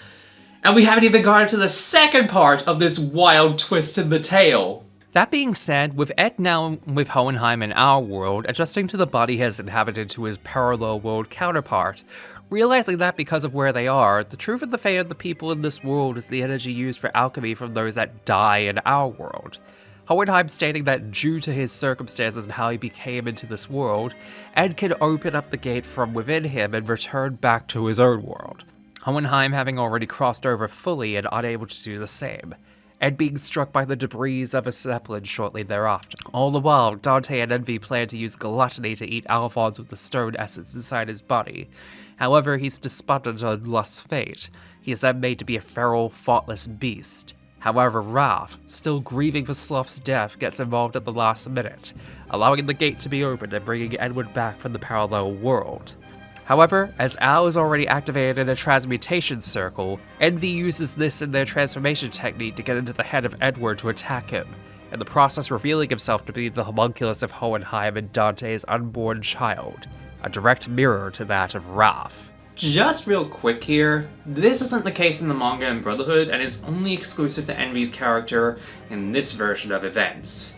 And we haven't even gotten to the second part of this wild twist in the tale. That being said, with Ed now with Hohenheim in our world, adjusting to the body he has inhabited to his parallel world counterpart, realizing that because of where they are, the truth of the fate of the people in this world is the energy used for alchemy from those that die in our world. Hohenheim stating that due to his circumstances and how he became into this world, Ed can open up the gate from within him and return back to his own world. Hohenheim having already crossed over fully and unable to do the same. Ed being struck by the debris of a zeppelin shortly thereafter. All the while, Dante and Envy plan to use gluttony to eat Alphonse with the stone essence inside his body. However, he's despondent on Lust's fate. He is then made to be a feral, thoughtless beast. However, Ralph, still grieving for Sloth's death, gets involved at the last minute, allowing the gate to be opened and bringing Edward back from the parallel world. However, as Al is already activated in a transmutation circle, Envy uses this in their transformation technique to get into the head of Edward to attack him, in the process revealing himself to be the homunculus of Hohenheim and Dante's unborn child, a direct mirror to that of Ralph. Just real quick here, this isn't the case in the manga and Brotherhood, and is only exclusive to Envy's character in this version of events.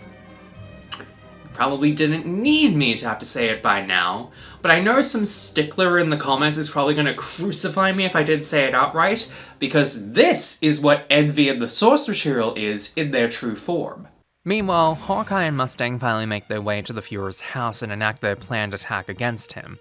Probably didn't need me to have to say it by now, but I know some stickler in the comments is probably going to crucify me if I did say it outright, because this is what Envy and the source material is in their true form. Meanwhile, Hawkeye and Mustang finally make their way to the Fuhrer's house and enact their planned attack against him,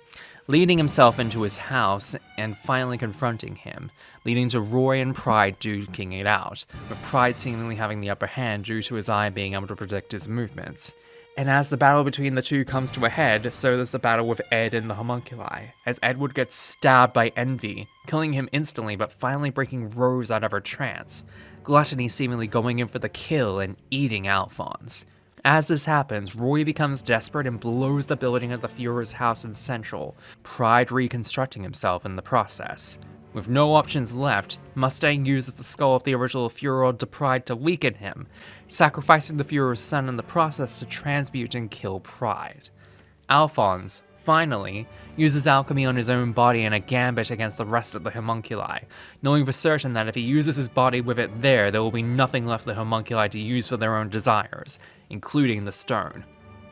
leading himself into his house and finally confronting him, leading to Roy and Pride duking it out, with Pride seemingly having the upper hand due to his eye being able to predict his movements. And as the battle between the two comes to a head, so does the battle with Ed and the homunculi, as Edward gets stabbed by Envy, killing him instantly but finally breaking Rose out of her trance, Gluttony seemingly going in for the kill and eating Alphonse. As this happens, Roy becomes desperate and blows the building of the Fuhrer's house in Central, Pride reconstructing himself in the process. With no options left, Mustang uses the skull of the original Fuhrer to Pride to weaken him, sacrificing the Fuhrer's son in the process to transmute and kill Pride. Alphonse, finally, uses alchemy on his own body in a gambit against the rest of the homunculi, knowing for certain that if he uses his body with it there will be nothing left for the homunculi to use for their own desires, including the stone.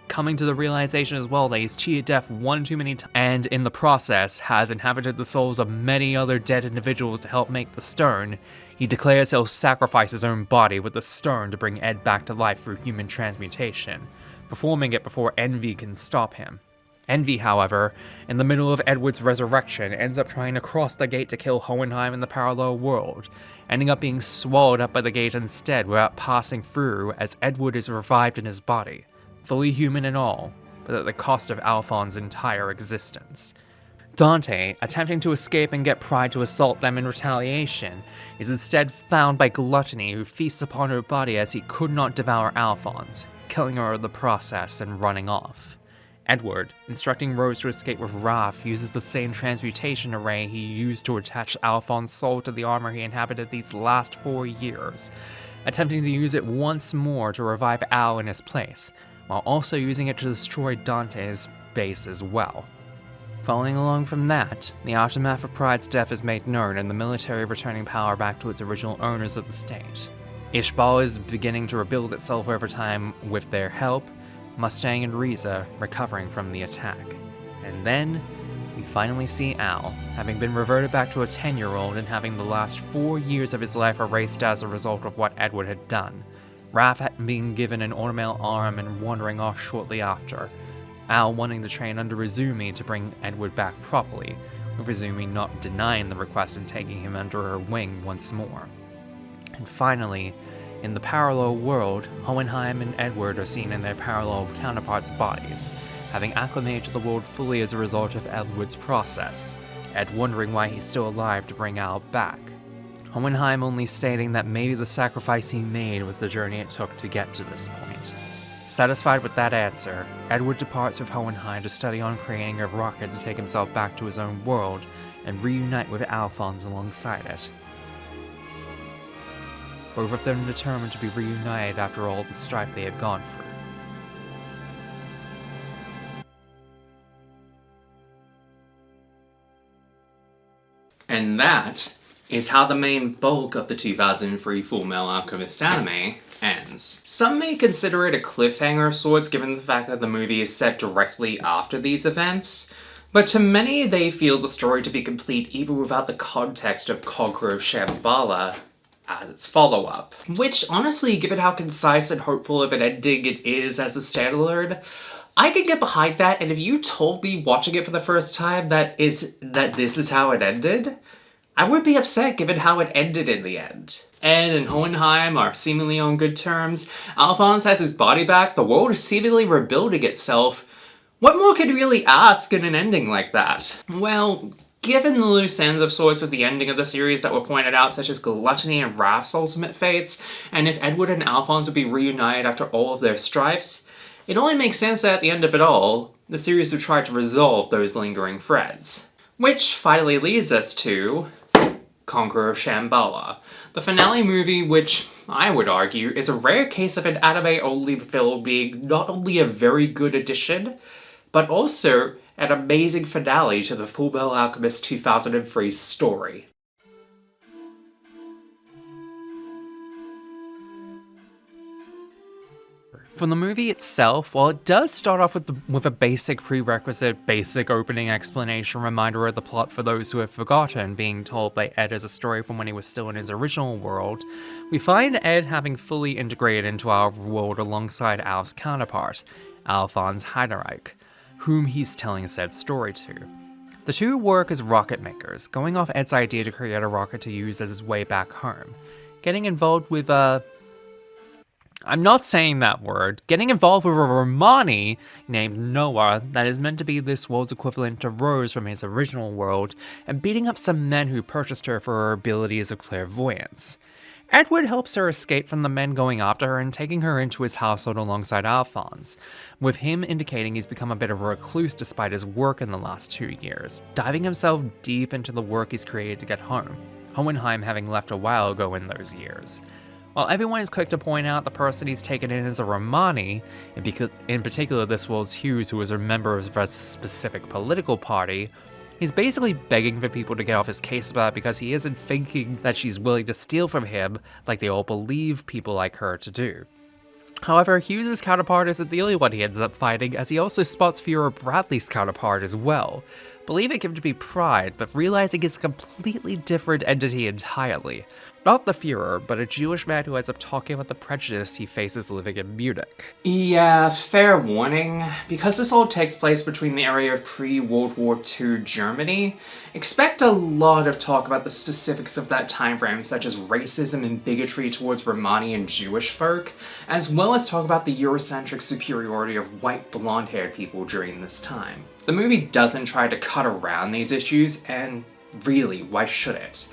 Coming to the realization as well that he's cheated death one too many times, and in the process has inhabited the souls of many other dead individuals to help make the stone, he declares he'll sacrifice his own body with the stone to bring Ed back to life through human transmutation, performing it before Envy can stop him. Envy, however, in the middle of Edward's resurrection, ends up trying to cross the gate to kill Hohenheim in the parallel world, ending up being swallowed up by the gate instead without passing through as Edward is revived in his body, fully human and all, but at the cost of Alphonse's entire existence. Dante, attempting to escape and get Pride to assault them in retaliation, is instead found by Gluttony, who feasts upon her body as he could not devour Alphonse, killing her in the process and running off. Edward, instructing Rose to escape with Raph, uses the same transmutation array he used to attach Alphonse's soul to the armor he inhabited these last 4 years, attempting to use it once more to revive Al in his place, while also using it to destroy Dante's base as well. Following along from that, the aftermath of Pride's death is made known and the military returning power back to its original owners of the state. Ishbal is beginning to rebuild itself over time with their help, Mustang and Riza recovering from the attack. And then, we finally see Al, having been reverted back to a 10-year-old and having the last 4 years of his life erased as a result of what Edward had done. Raph being given an ornamental arm and wandering off shortly after. Al wanting to train under Izumi to bring Edward back properly, with Izumi not denying the request and taking him under her wing once more. And finally, in the parallel world, Hohenheim and Edward are seen in their parallel counterparts' bodies, having acclimated to the world fully as a result of Edward's process, Ed wondering why he's still alive to bring Al back. Hohenheim only stating that maybe the sacrifice he made was the journey it took to get to this point. Satisfied with that answer, Edward departs with Hohenheim to study on creating a rocket to take himself back to his own world and reunite with Alphonse alongside it. Both of them determined to be reunited after all the strife they had gone through. And that is how the main bulk of the 2003 Fullmetal Alchemist anime ends. Some may consider it a cliffhanger of sorts given the fact that the movie is set directly after these events, but to many they feel the story to be complete even without the context of Conqueror of Shamballa as its follow-up. Which, honestly, given how concise and hopeful of an ending it is as a standalone, I can get behind that, and if you told me watching it for the first time that this is how it ended, I would be upset given how it ended in the end. Ed and Hohenheim are seemingly on good terms, Alphonse has his body back, the world is seemingly rebuilding itself. What more could you really ask in an ending like that? Well, given the loose ends of sorts with the ending of the series that were pointed out, such as Gluttony and Wrath's ultimate fates, and if Edward and Alphonse would be reunited after all of their strifes, it only makes sense that at the end of it all, the series would try to resolve those lingering threads. Which finally leads us to Conqueror of Shamballa, the finale movie which, I would argue, is a rare case of an anime-only film being not only a very good addition, but also an amazing finale to the Fullmetal Alchemist 2003 story. For the movie itself, while it does start off with a basic prerequisite, basic opening explanation reminder of the plot for those who have forgotten, being told by Ed as a story from when he was still in his original world, we find Ed having fully integrated into our world alongside Al's counterpart, Alphonse Heinrich, whom he's telling said story to. The two work as rocket makers, going off Ed's idea to create a rocket to use as his way back home, getting involved with I'm not saying that word. Getting involved with a Romani named Noah that is meant to be this world's equivalent to Rose from his original world, and beating up some men who purchased her for her abilities of clairvoyance. Edward helps her escape from the men going after her and taking her into his household alongside Alphonse, with him indicating he's become a bit of a recluse despite his work in the last 2 years, diving himself deep into the work he's created to get home, Hohenheim having left a while ago in those years. While everyone is quick to point out the person he's taken in as a Romani, in particular this world's Hughes, who is a member of a specific political party, he's basically begging for people to get off his case about it because he isn't thinking that she's willing to steal from him like they all believe people like her to do. However, Hughes' counterpart isn't the only one he ends up fighting, as he also spots Führer Bradley's counterpart as well, believing him to be Pride, but realizing he's a completely different entity entirely. Not the Führer, but a Jewish man who ends up talking about the prejudice he faces living in Munich. Yeah, fair warning. Because this all takes place between the area of pre-World War II Germany, expect a lot of talk about the specifics of that time frame, such as racism and bigotry towards Romani and Jewish folk, as well as talk about the Eurocentric superiority of white blonde-haired people during this time. The movie doesn't try to cut around these issues, and really, why should it?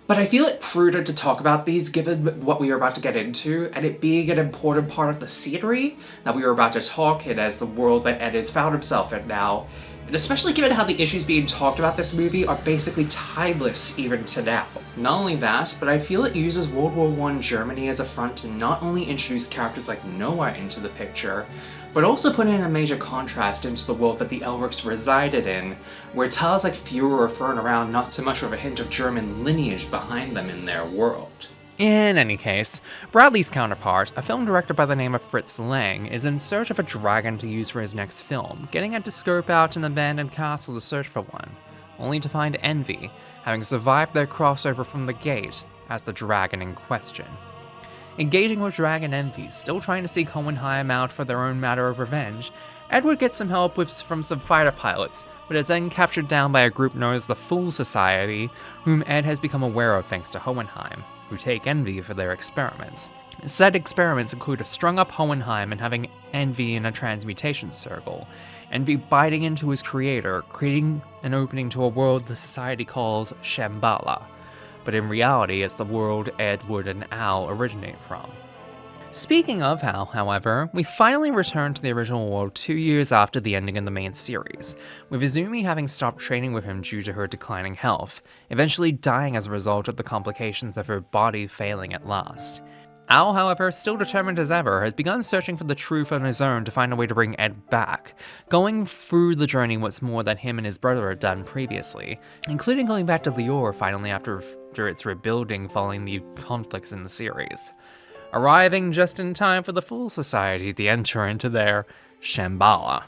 But I feel it prudent to talk about these given what we are about to get into, and it being an important part of the scenery that we are about to talk in as the world that Ed has found himself in now, and especially given how the issues being talked about this movie are basically timeless even to now. Not only that, but I feel it uses World War I Germany as a front to not only introduce characters like Noah into the picture, but also put in a major contrast into the world that the Elrics resided in, where tales like Führer are thrown around not so much with a hint of German lineage behind them in their world. In any case, Bradley's counterpart, a film director by the name of Fritz Lang, is in search of a dragon to use for his next film, getting Ed to scope out an abandoned castle to search for one, only to find Envy, having survived their crossover from the gate, as the dragon in question. Engaging with Dragon Envy, still trying to seek Hohenheim out for their own matter of revenge, Edward gets some help from some fighter pilots, but is then captured down by a group known as the Fool Society, whom Ed has become aware of thanks to Hohenheim, who take Envy for their experiments. Said experiments include a strung-up Hohenheim and having Envy in a transmutation circle, Envy biting into his creator, creating an opening to a world the society calls Shamballa. But in reality, it's the world Edward and Al originate from. Speaking of Al, however, we finally return to the original world 2 years after the ending of the main series, with Izumi having stopped training with him due to her declining health, eventually dying as a result of the complications of her body failing at last. Al, however, still determined as ever, has begun searching for the truth on his own to find a way to bring Ed back, going through the journey what's more that him and his brother had done previously, including going back to Lior finally after its rebuilding following the conflicts in the series. Arriving just in time for the Full Society to enter into their Shamballa.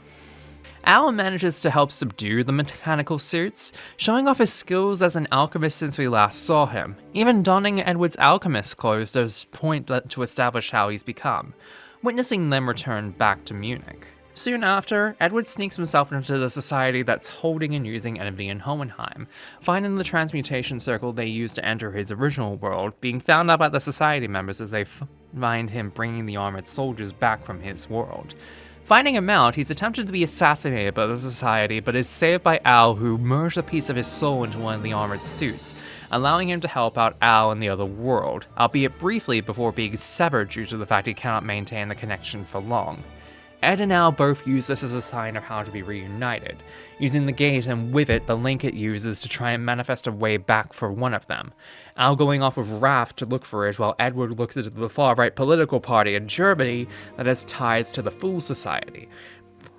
Al manages to help subdue the mechanical suits, showing off his skills as an alchemist since we last saw him, even donning Edward's alchemist clothes as a point to establish how he's become, witnessing them return back to Munich. Soon after, Edward sneaks himself into the society that's holding and using Envy in Hohenheim, finding the transmutation circle they used to enter his original world, being found out by the society members as they find him bringing the armored soldiers back from his world. Finding him out, he's attempted to be assassinated by the society, but is saved by Al, who merged a piece of his soul into one of the armored suits, allowing him to help out Al in the other world, albeit briefly before being severed due to the fact he cannot maintain the connection for long. Ed and Al both use this as a sign of how to be reunited, using the gate and with it the link it uses to try and manifest a way back for one of them. Al going off with Raph to look for it, while Edward looks into the far-right political party in Germany that has ties to the Fool Society,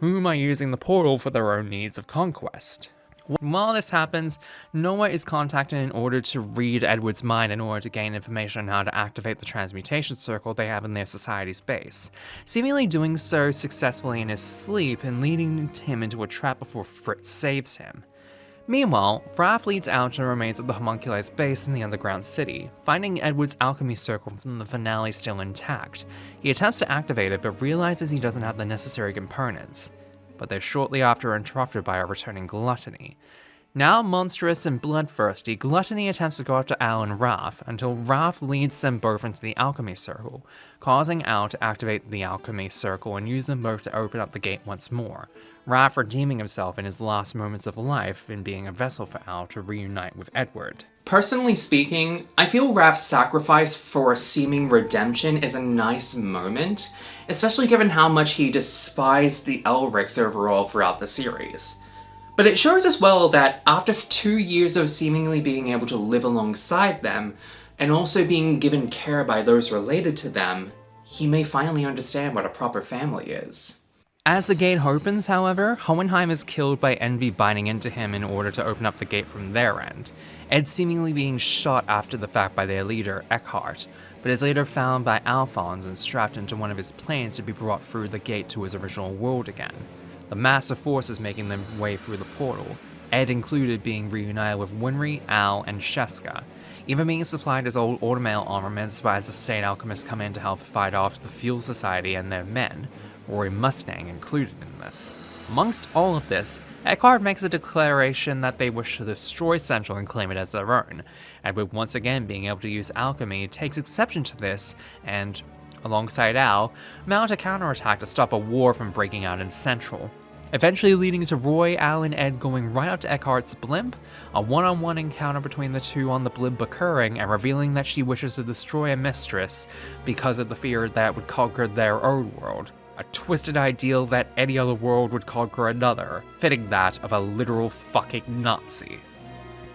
whom are using the portal for their own needs of conquest. While this happens, Noah is contacted in order to read Edward's mind in order to gain information on how to activate the transmutation circle they have in their society's base, seemingly doing so successfully in his sleep and leading him into a trap before Fritz saves him. Meanwhile, Raph leads out to the remains of the homunculi's base in the underground city, finding Edward's alchemy circle from the finale still intact. He attempts to activate it but realizes he doesn't have the necessary components. But they're shortly after interrupted by a returning Gluttony. Now monstrous and bloodthirsty, Gluttony attempts to go after Al and Raph, until Raph leads them both into the alchemy circle, causing Al to activate the alchemy circle and use them both to open up the gate once more, Raph redeeming himself in his last moments of life in being a vessel for Al to reunite with Edward. Personally speaking, I feel Raph's sacrifice for a seeming redemption is a nice moment, especially given how much he despised the Elrics overall throughout the series. But it shows as well that after 2 years of seemingly being able to live alongside them, and also being given care by those related to them, he may finally understand what a proper family is. As the gate opens, however, Hohenheim is killed by Envy biting into him in order to open up the gate from their end, Ed seemingly being shot after the fact by their leader, Eckhart, but is later found by Alphonse and strapped into one of his planes to be brought through the gate to his original world again. The massive forces making their way through the portal, Ed included being reunited with Winry, Al, and Sheska, even being supplied his old automail armaments by the state alchemists come in to help fight off the Fuel Society and their men, Rory Mustang included in this. Amongst all of this, Eckhart makes a declaration that they wish to destroy Central and claim it as their own. Edward, once again being able to use alchemy, takes exception to this and, alongside Al, mount a counterattack to stop a war from breaking out in Central, eventually leading to Roy, Al, and Ed going right up to Eckhart's blimp, a one-on-one encounter between the two on the blimp occurring and revealing that she wishes to destroy a mistress because of the fear that it would conquer their own world. A twisted ideal that any other world would conquer another, fitting that of a literal fucking Nazi.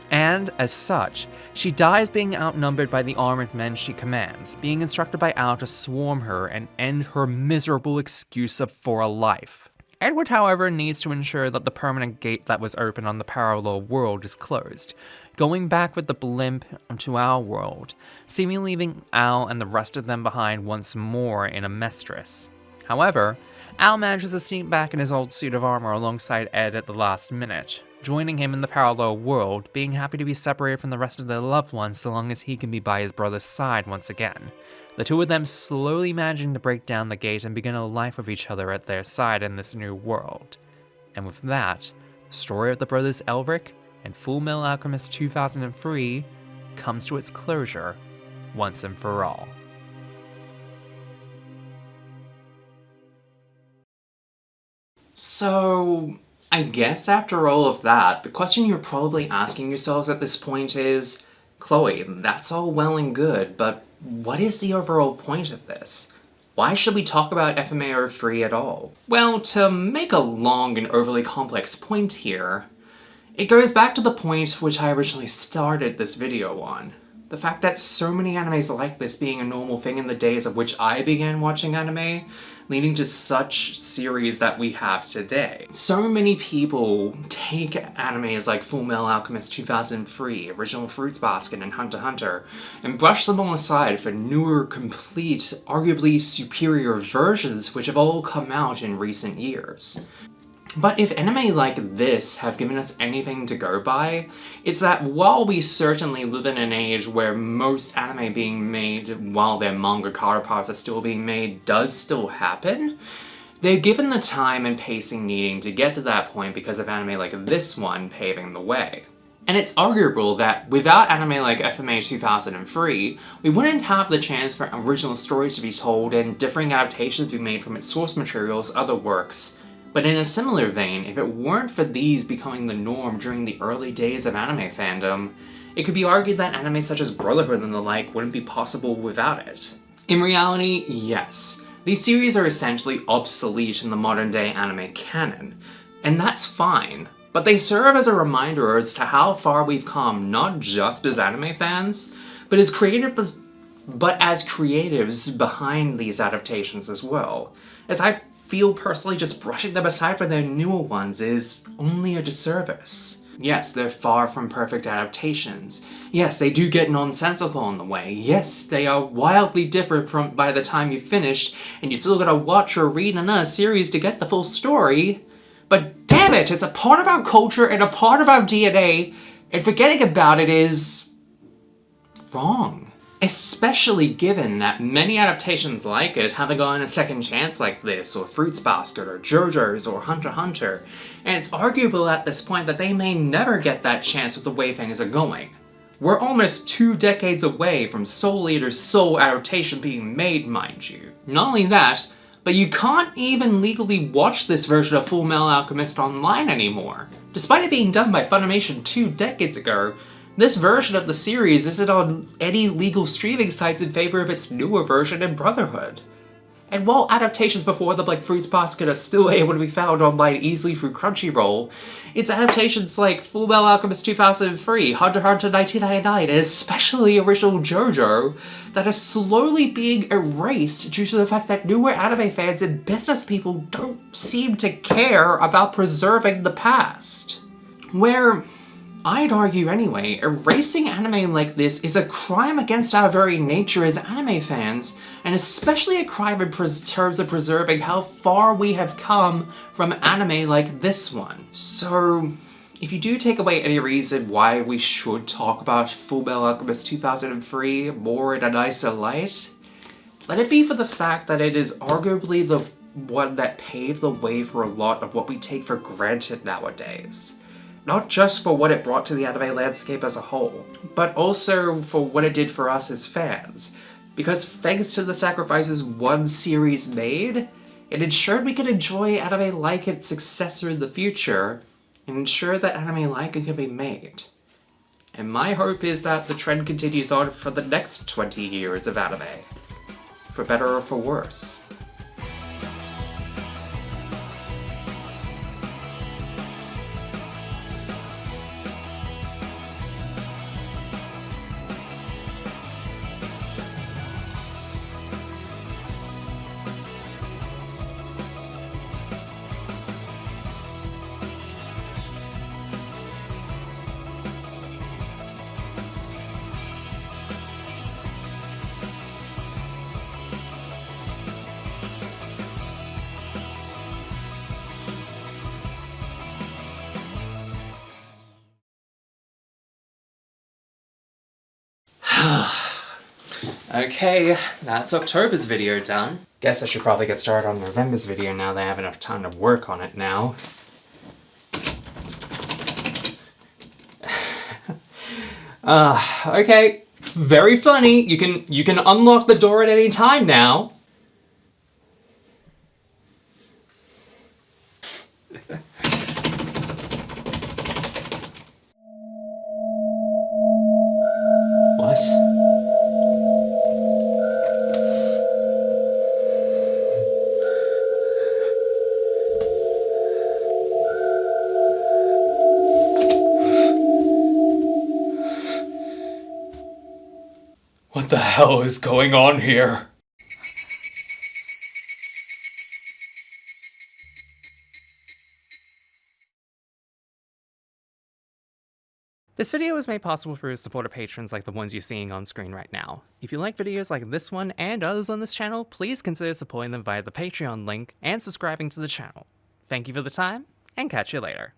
And, as such, she dies being outnumbered by the armored men she commands, being instructed by Al to swarm her and end her miserable excuse for a life. Edward, however, needs to ensure that the permanent gate that was open on the parallel world is closed, going back with the blimp to our world, seemingly leaving Al and the rest of them behind once more in a mistress. However, Al manages to sneak back in his old suit of armor alongside Ed at the last minute, joining him in the parallel world, being happy to be separated from the rest of their loved ones so long as he can be by his brother's side once again. The two of them slowly managing to break down the gate and begin a life with each other at their side in this new world. And with that, the story of the brothers Elric and Fullmetal Alchemist 2003 comes to its closure once and for all. So, I guess after all of that, the question you're probably asking yourselves at this point is, Chloe, that's all well and good, but what is the overall point of this? Why should we talk about FMAO3 at all? Well, to make a long and overly complex point here, it goes back to the point which I originally started this video on. The fact that so many animes like this being a normal thing in the days of which I began watching anime, leading to such series that we have today. So many people take animes like Fullmetal Alchemist 2003, Original Fruits Basket, and HunterxHunter, and brush them all aside for newer, complete, arguably superior versions which have all come out in recent years. But if anime like this have given us anything to go by, it's that while we certainly live in an age where most anime being made while their manga counterparts are still being made does still happen, they're given the time and pacing needing to get to that point because of anime like this one paving the way. And it's arguable that without anime like FMA 2003, we wouldn't have the chance for original stories to be told and differing adaptations to be made from its source materials, other works. But in a similar vein, if it weren't for these becoming the norm during the early days of anime fandom, it could be argued that anime such as Brotherhood and the like wouldn't be possible without it. In reality, yes. These series are essentially obsolete in the modern day anime canon, and that's fine, but they serve as a reminder as to how far we've come not just as anime fans, but as creatives behind these adaptations as well. As I feel personally just brushing them aside for their newer ones is only a disservice. Yes, they're far from perfect adaptations. Yes, they do get nonsensical on the way. Yes, they are wildly different from by the time you've finished, and you still gotta watch or read another series to get the full story. But damn it, it's a part of our culture and a part of our DNA, and forgetting about it is wrong. Especially given that many adaptations like it haven't gotten a second chance like this, or Fruits Basket, or JoJo's, or HunterxHunter, and it's arguable at this point that they may never get that chance with the way things are going. We're almost 2 decades away from Soul Eater's Soul adaptation being made, mind you. Not only that, but you can't even legally watch this version of Fullmetal Alchemist online anymore. Despite it being done by Funimation 2 decades ago, this version of the series isn't on any legal streaming sites in favor of its newer version in Brotherhood. And while adaptations before them like Fruits Basket are still able to be found online easily through Crunchyroll, it's adaptations like Fullmetal Alchemist 2003, HunterxHunter 1999, and especially original JoJo that are slowly being erased due to the fact that newer anime fans and business people don't seem to care about preserving the past. Where I'd argue anyway, erasing anime like this is a crime against our very nature as anime fans, and especially a crime in terms of preserving how far we have come from anime like this one. So, if you do take away any reason why we should talk about Fullmetal Alchemist 2003 more in a nicer light, let it be for the fact that it is arguably the one that paved the way for a lot of what we take for granted nowadays. Not just for what it brought to the anime landscape as a whole, but also for what it did for us as fans. Because thanks to the sacrifices one series made, it ensured we could enjoy anime like its successor in the future, and ensure that anime like it can be made. And my hope is that the trend continues on for the next 20 years of anime. For better or for worse. Okay, that's October's video done. Guess I should probably get started on November's video now that I have enough time to work on it now. Okay, very funny. You can unlock the door at any time now. What the hell is going on here? This video was made possible through supporter patrons like the ones you're seeing on screen right now. If you like videos like this one and others on this channel, please consider supporting them via the Patreon link and subscribing to the channel. Thank you for the time, and catch you later.